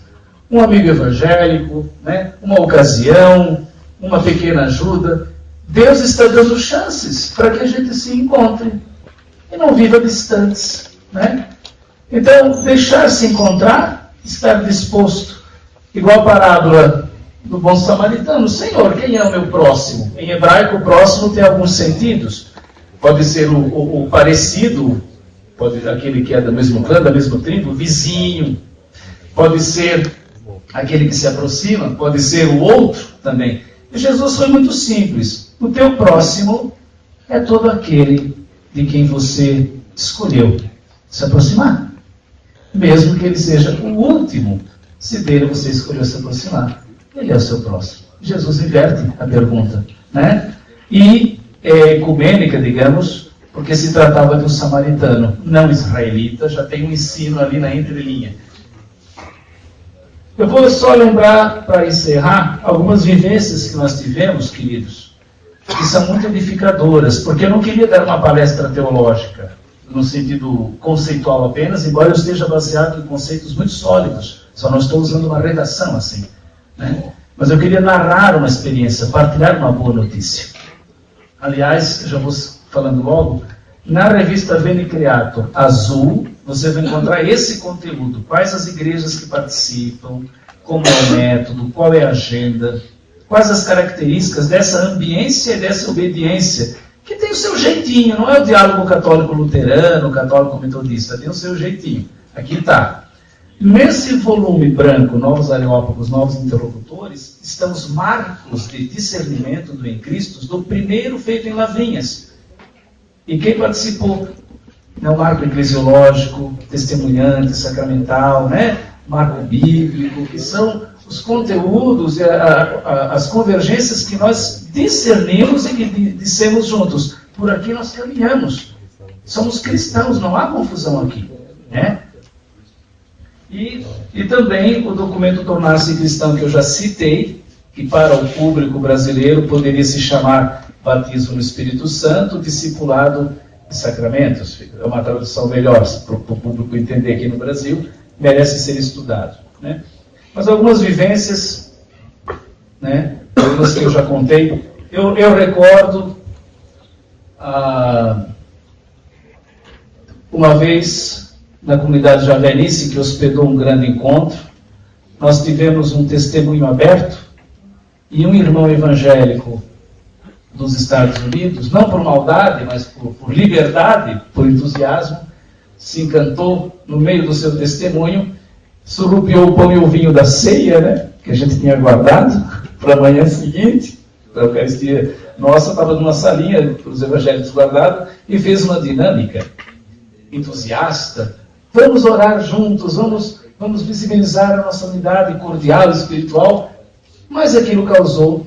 Um amigo evangélico, né? Uma ocasião, uma pequena ajuda. Deus está dando chances para que a gente se encontre e não viva distantes, né? Então, deixar se encontrar, estar disposto. Igual a parábola do bom samaritano. Senhor, quem é o meu próximo? Em hebraico, o próximo tem alguns sentidos. Pode ser o parecido, pode aquele que é do mesmo clã, da mesma tribo, vizinho. Pode ser aquele que se aproxima, pode ser o outro também. E Jesus foi muito simples. O teu próximo é todo aquele de quem você escolheu se aproximar. Mesmo que ele seja o último, se dele você escolheu se aproximar. Ele é o seu próximo. Jesus inverte a pergunta, né? E é ecumênica, digamos, porque se tratava de um samaritano não israelita, já tem um ensino ali na entrelinha. Eu vou só lembrar, para encerrar, algumas vivências que nós tivemos, queridos, que são muito edificadoras, porque eu não queria dar uma palestra teológica no sentido conceitual apenas, embora eu esteja baseado em conceitos muito sólidos. Só não estou usando uma redação assim, né? Mas eu queria narrar uma experiência, partilhar uma boa notícia. Aliás, já vou falando logo, na revista Veni Creator Azul, você vai encontrar esse conteúdo. Quais as igrejas que participam, como é o método, qual é a agenda, quais as características dessa ambiência e dessa obediência, que tem o seu jeitinho, não é o diálogo católico-luterano, católico-metodista, tem o seu jeitinho. Aqui está. Nesse volume branco, Novos Areópagos, Novos Interlocutores, estão os marcos de discernimento do Em Cristo, do primeiro feito em Lavrinhas. E quem participou? O marco eclesiológico, testemunhante, sacramental, né? Marco bíblico, que são os conteúdos e as convergências que nós discernimos e que dissemos juntos. Por aqui nós caminhamos. Somos cristãos, não há confusão aqui, né? E também o documento Tornar-se Cristão, que eu já citei, que para o público brasileiro poderia se chamar Batismo no Espírito Santo, Discipulado e Sacramentos. É uma tradução melhor para o público entender aqui no Brasil, merece ser estudado, né? Mas algumas vivências, né, algumas que eu já contei, eu recordo uma vez na comunidade Javenice, que hospedou um grande encontro, nós tivemos um testemunho aberto e um irmão evangélico dos Estados Unidos, não por maldade, mas por liberdade, por entusiasmo, se encantou no meio do seu testemunho, surrupiou o pão e o vinho da ceia, né, que a gente tinha guardado para a manhã seguinte, para a Eucaristia nossa, estava numa salinha para os evangélicos guardados, e fez uma dinâmica entusiasta. Vamos orar juntos, vamos visibilizar a nossa unidade cordial e espiritual, mas aquilo causou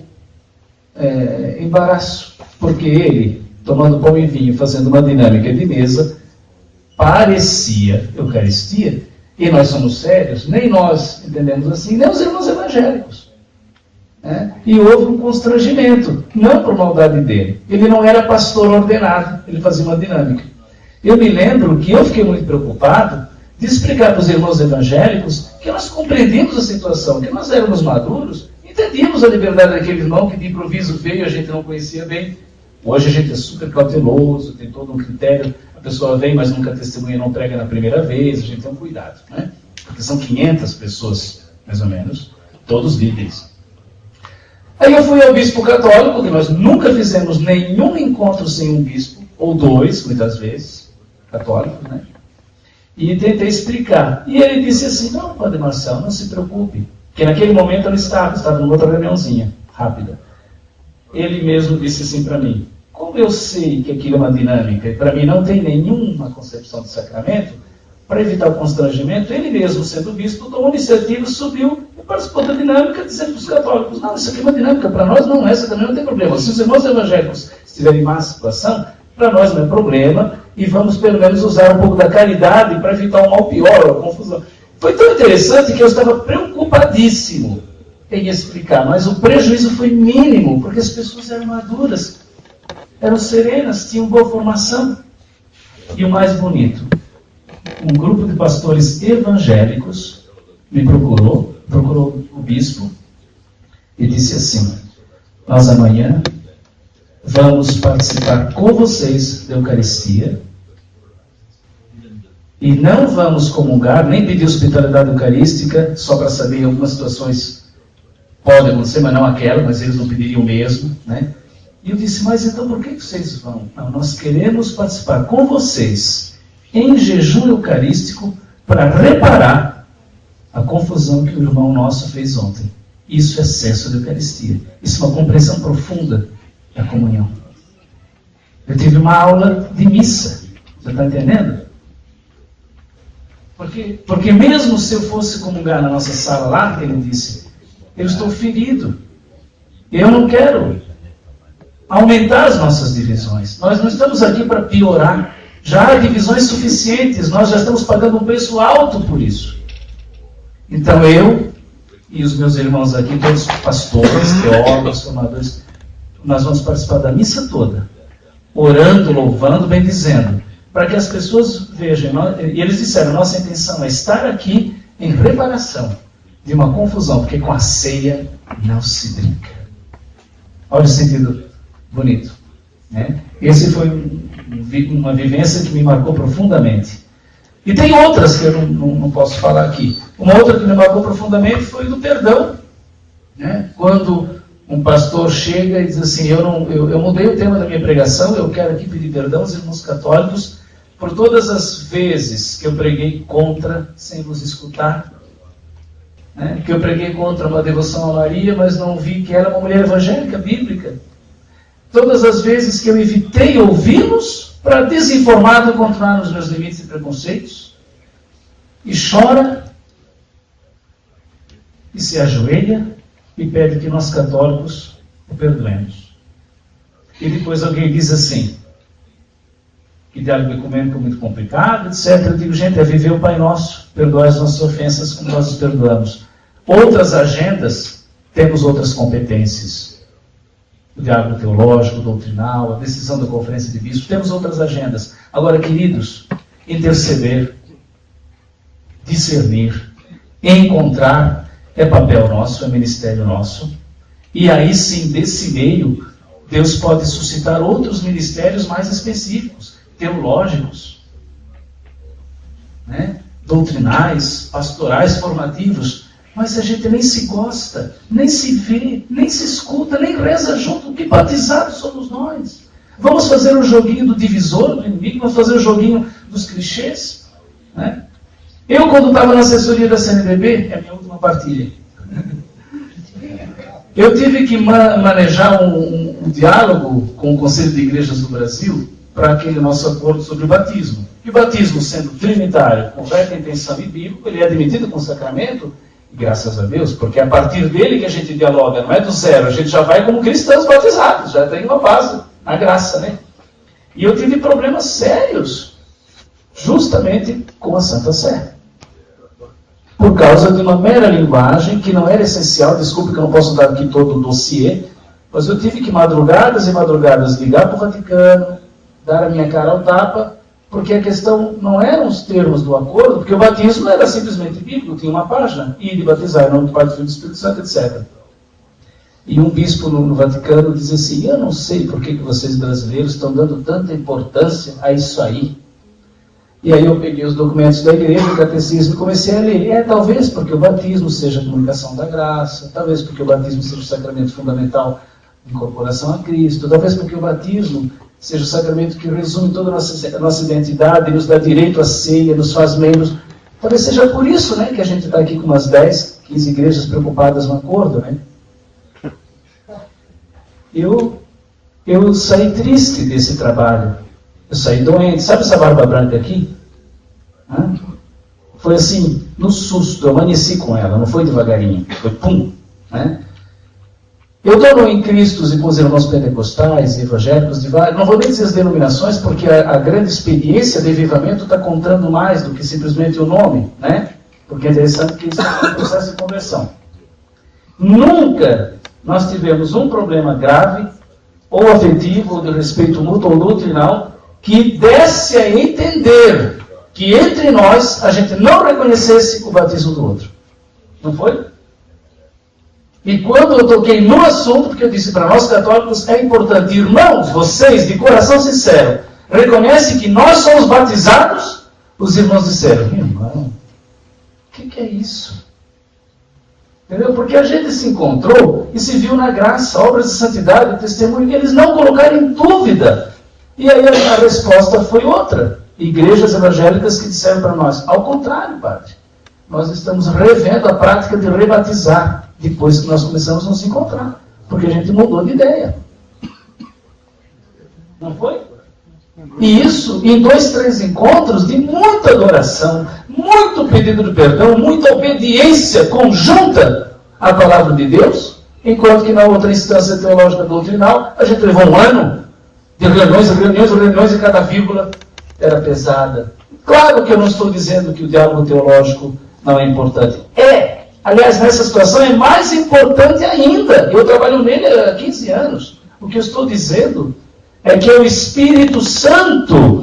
embaraço, porque ele, tomando pão e vinho, fazendo uma dinâmica de mesa, parecia Eucaristia, e nós somos sérios, nem nós entendemos assim, nem os irmãos evangélicos. E houve um constrangimento, não por maldade dele. Ele não era pastor ordenado, ele fazia uma dinâmica. Eu me lembro que eu fiquei muito preocupado de explicar para os irmãos evangélicos que nós compreendíamos a situação, que nós éramos maduros, entendíamos a liberdade daquele irmão que de improviso veio e a gente não conhecia bem. Hoje a gente é super cauteloso, tem todo um critério, a pessoa vem, mas nunca testemunha, não prega na primeira vez, a gente tem um cuidado, né? Porque são 500 pessoas, mais ou menos, todos líderes. Aí eu fui ao bispo católico, que nós nunca fizemos nenhum encontro sem um bispo, ou dois, muitas vezes, católico, né? E tentei explicar. E ele disse assim, não, Padre Marcelo, não se preocupe. Porque naquele momento eu não estava numa outra reuniãozinha, rápida. Ele mesmo disse assim para mim, como eu sei que aquilo é uma dinâmica, e para mim não tem nenhuma concepção de sacramento, para evitar o constrangimento, ele mesmo, sendo bispo, tomou iniciativa, subiu e participou da dinâmica, dizendo para os católicos, não, isso aqui é uma dinâmica, para nós não é, essa também não tem problema. Se os irmãos evangélicos estiverem em má situação, para nós não é problema, e vamos pelo menos usar um pouco da caridade para evitar um mal pior, a confusão. Foi tão interessante que eu estava preocupadíssimo em explicar, mas o prejuízo foi mínimo, porque as pessoas eram maduras, eram serenas, tinham boa formação. E o mais bonito, um grupo de pastores evangélicos me procurou o bispo e disse assim, nós amanhã vamos participar com vocês da Eucaristia e não vamos comungar, nem pedir hospitalidade eucarística, só para saber, em algumas situações pode acontecer, mas não aquela, mas eles não pediriam mesmo, né? E eu disse, mas então por que vocês vão? Não, nós queremos participar com vocês em jejum eucarístico para reparar a confusão que o irmão nosso fez ontem. Isso é excesso de Eucaristia. Isso é uma compreensão profunda da comunhão. Eu tive uma aula de missa. Você está entendendo? Porque mesmo se eu fosse comungar na nossa sala lá, ele disse, eu estou ferido. Eu não quero aumentar as nossas divisões. Nós não estamos aqui para piorar. Já há divisões suficientes. Nós já estamos pagando um preço alto por isso. Então eu e os meus irmãos aqui, todos pastores, teólogos, formadores, nós vamos participar da missa toda, orando, louvando, bendizendo. para que as pessoas vejam. E eles disseram, nossa intenção é estar aqui em reparação de uma confusão, porque com a ceia não se brinca. Olha o sentido bonito. Né? Esse foi uma vivência que me marcou profundamente. E tem outras que eu não posso falar aqui. Uma outra que me marcou profundamente foi do perdão. Né? Quando um pastor chega e diz assim, eu mudei o tema da minha pregação, eu quero aqui pedir perdão aos irmãos católicos por todas as vezes que eu preguei contra, sem vos escutar, né? Que eu preguei contra uma devoção a Maria, mas não vi que era uma mulher evangélica, bíblica. Todas as vezes que eu evitei ouvi-los para, desinformado, continuar nos meus limites e preconceitos, e chora, e se ajoelha, e pede que nós católicos o perdoemos. E depois alguém diz assim, que diálogo ecumênico é muito complicado, etc. Eu digo, gente, é viver o Pai Nosso, perdoar as nossas ofensas como nós os perdoamos. Outras agendas, temos outras competências. O diálogo teológico, doutrinal, a decisão da conferência de bispos, temos outras agendas. Agora, queridos, interceder, discernir, encontrar, é papel nosso, é ministério nosso. E aí sim, desse meio, Deus pode suscitar outros ministérios mais específicos, teológicos, né? Doutrinais, pastorais, formativos. Mas a gente nem se gosta, nem se vê, nem se escuta, nem reza junto. Que batizados somos nós? Vamos fazer o joguinho do divisor do inimigo, vamos fazer o joguinho dos clichês, né? Eu, quando estava na assessoria da CNBB, é a minha última partilha, eu tive que manejar um diálogo com o Conselho de Igrejas do Brasil para aquele nosso acordo sobre o batismo. E o batismo, sendo trinitário, com reta intenção e bíblico, ele é admitido com sacramento, e graças a Deus, porque é a partir dele que a gente dialoga, não é do zero, a gente já vai como cristãos batizados, já tem uma base, na graça, né? E eu tive problemas sérios, justamente com a Santa Sé. Por causa de uma mera linguagem que não era essencial, desculpe que eu não posso dar aqui todo o dossiê, mas eu tive que madrugadas e madrugadas ligar para o Vaticano, dar a minha cara ao tapa, porque a questão não eram os termos do acordo, porque o batismo era simplesmente bíblico, tinha uma página, e de batizar em nome do Pai, do Filho e do Espírito Santo, etc. E um bispo no Vaticano diz assim, eu não sei por que vocês brasileiros estão dando tanta importância a isso aí. E aí eu peguei os documentos da igreja, o catecismo, e comecei a ler. Talvez porque o batismo seja a comunicação da graça, talvez porque o batismo seja o sacramento fundamental de incorporação a Cristo, talvez porque o batismo seja o sacramento que resume toda a nossa identidade, nos dá direito à ceia, nos faz membros. Talvez seja por isso, né, que a gente está aqui com umas 10, 15 igrejas preocupadas no acordo, né? Eu saí triste desse trabalho. Eu saí doente. Sabe essa barba branca aqui? Foi assim, no susto, eu amanheci com ela, não foi devagarinho, foi pum, né? Eu estou em Cristo e com os irmãos pentecostais e evangélicos de várias, não vou nem dizer as denominações, porque a grande experiência de avivamento está contando mais do que simplesmente o nome, né? Porque é interessante que isso é um processo de conversão. Nunca nós tivemos um problema grave, ou afetivo, ou de respeito mútuo, ou doutrinal, que desse a entender que entre nós a gente não reconhecesse o batismo do outro. Não foi? E quando eu toquei no assunto, porque eu disse para nós católicos, é importante, irmãos, vocês, de coração sincero, reconhecem que nós somos batizados? Os irmãos disseram, irmão, o que é isso? Entendeu? Porque a gente se encontrou e se viu na graça, obras de santidade, testemunho, que eles não colocaram em dúvida. E aí a resposta foi outra. Igrejas evangélicas que disseram para nós, ao contrário, padre, nós estamos revendo a prática de rebatizar, depois que nós começamos a nos encontrar, porque a gente mudou de ideia. Não foi? E isso em 2, 3 encontros de muita adoração, muito pedido de perdão, muita obediência conjunta à palavra de Deus, enquanto que na outra instância teológica doutrinal, a gente levou um ano de reuniões, e cada vírgula era pesada. Claro que eu não estou dizendo que o diálogo teológico não é importante. Aliás, nessa situação é mais importante ainda. Eu trabalho nele há 15 anos. O que eu estou dizendo é que é o Espírito Santo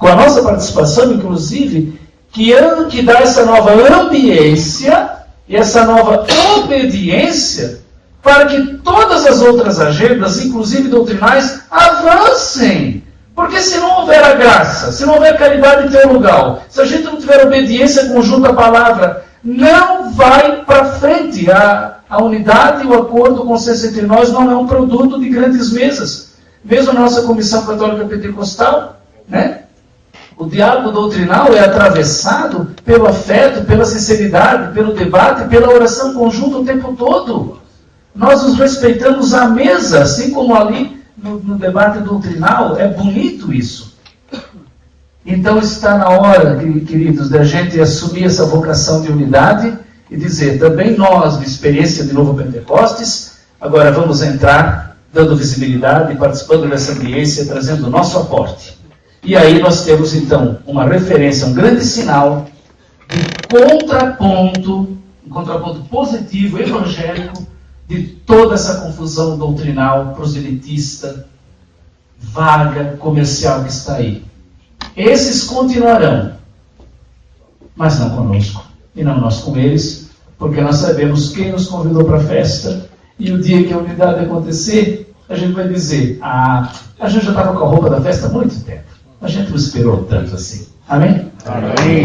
com a nossa participação, inclusive, que dá essa nova ambiência e essa nova obediência para que todas as outras agendas, inclusive doutrinais, avancem. Porque se não houver a graça, se não houver caridade teologal, se a gente não tiver obediência conjunta à palavra, não vai para frente. A unidade e o acordo, o consenso entre nós não é um produto de grandes mesas. Mesmo a nossa Comissão Católica Pentecostal, né? O diálogo doutrinal é atravessado pelo afeto, pela sinceridade, pelo debate, pela oração conjunta o tempo todo. Nós nos respeitamos à mesa, assim como ali no debate doutrinal. É bonito isso. Então está na hora, queridos, da gente assumir essa vocação de unidade e dizer, também nós, de experiência de Novo Pentecostes, agora vamos entrar dando visibilidade, participando dessa ambiência, trazendo o nosso aporte. E aí nós temos, então, uma referência, um grande sinal de contraponto, um contraponto positivo, evangélico, de toda essa confusão doutrinal, proselitista, vaga, comercial que está aí. Esses continuarão, mas não conosco, e não nós com eles, porque nós sabemos quem nos convidou para a festa, e o dia que a unidade acontecer, a gente vai dizer, a gente já estava com a roupa da festa há muito tempo. A gente não esperou tanto assim. Amém? Amém.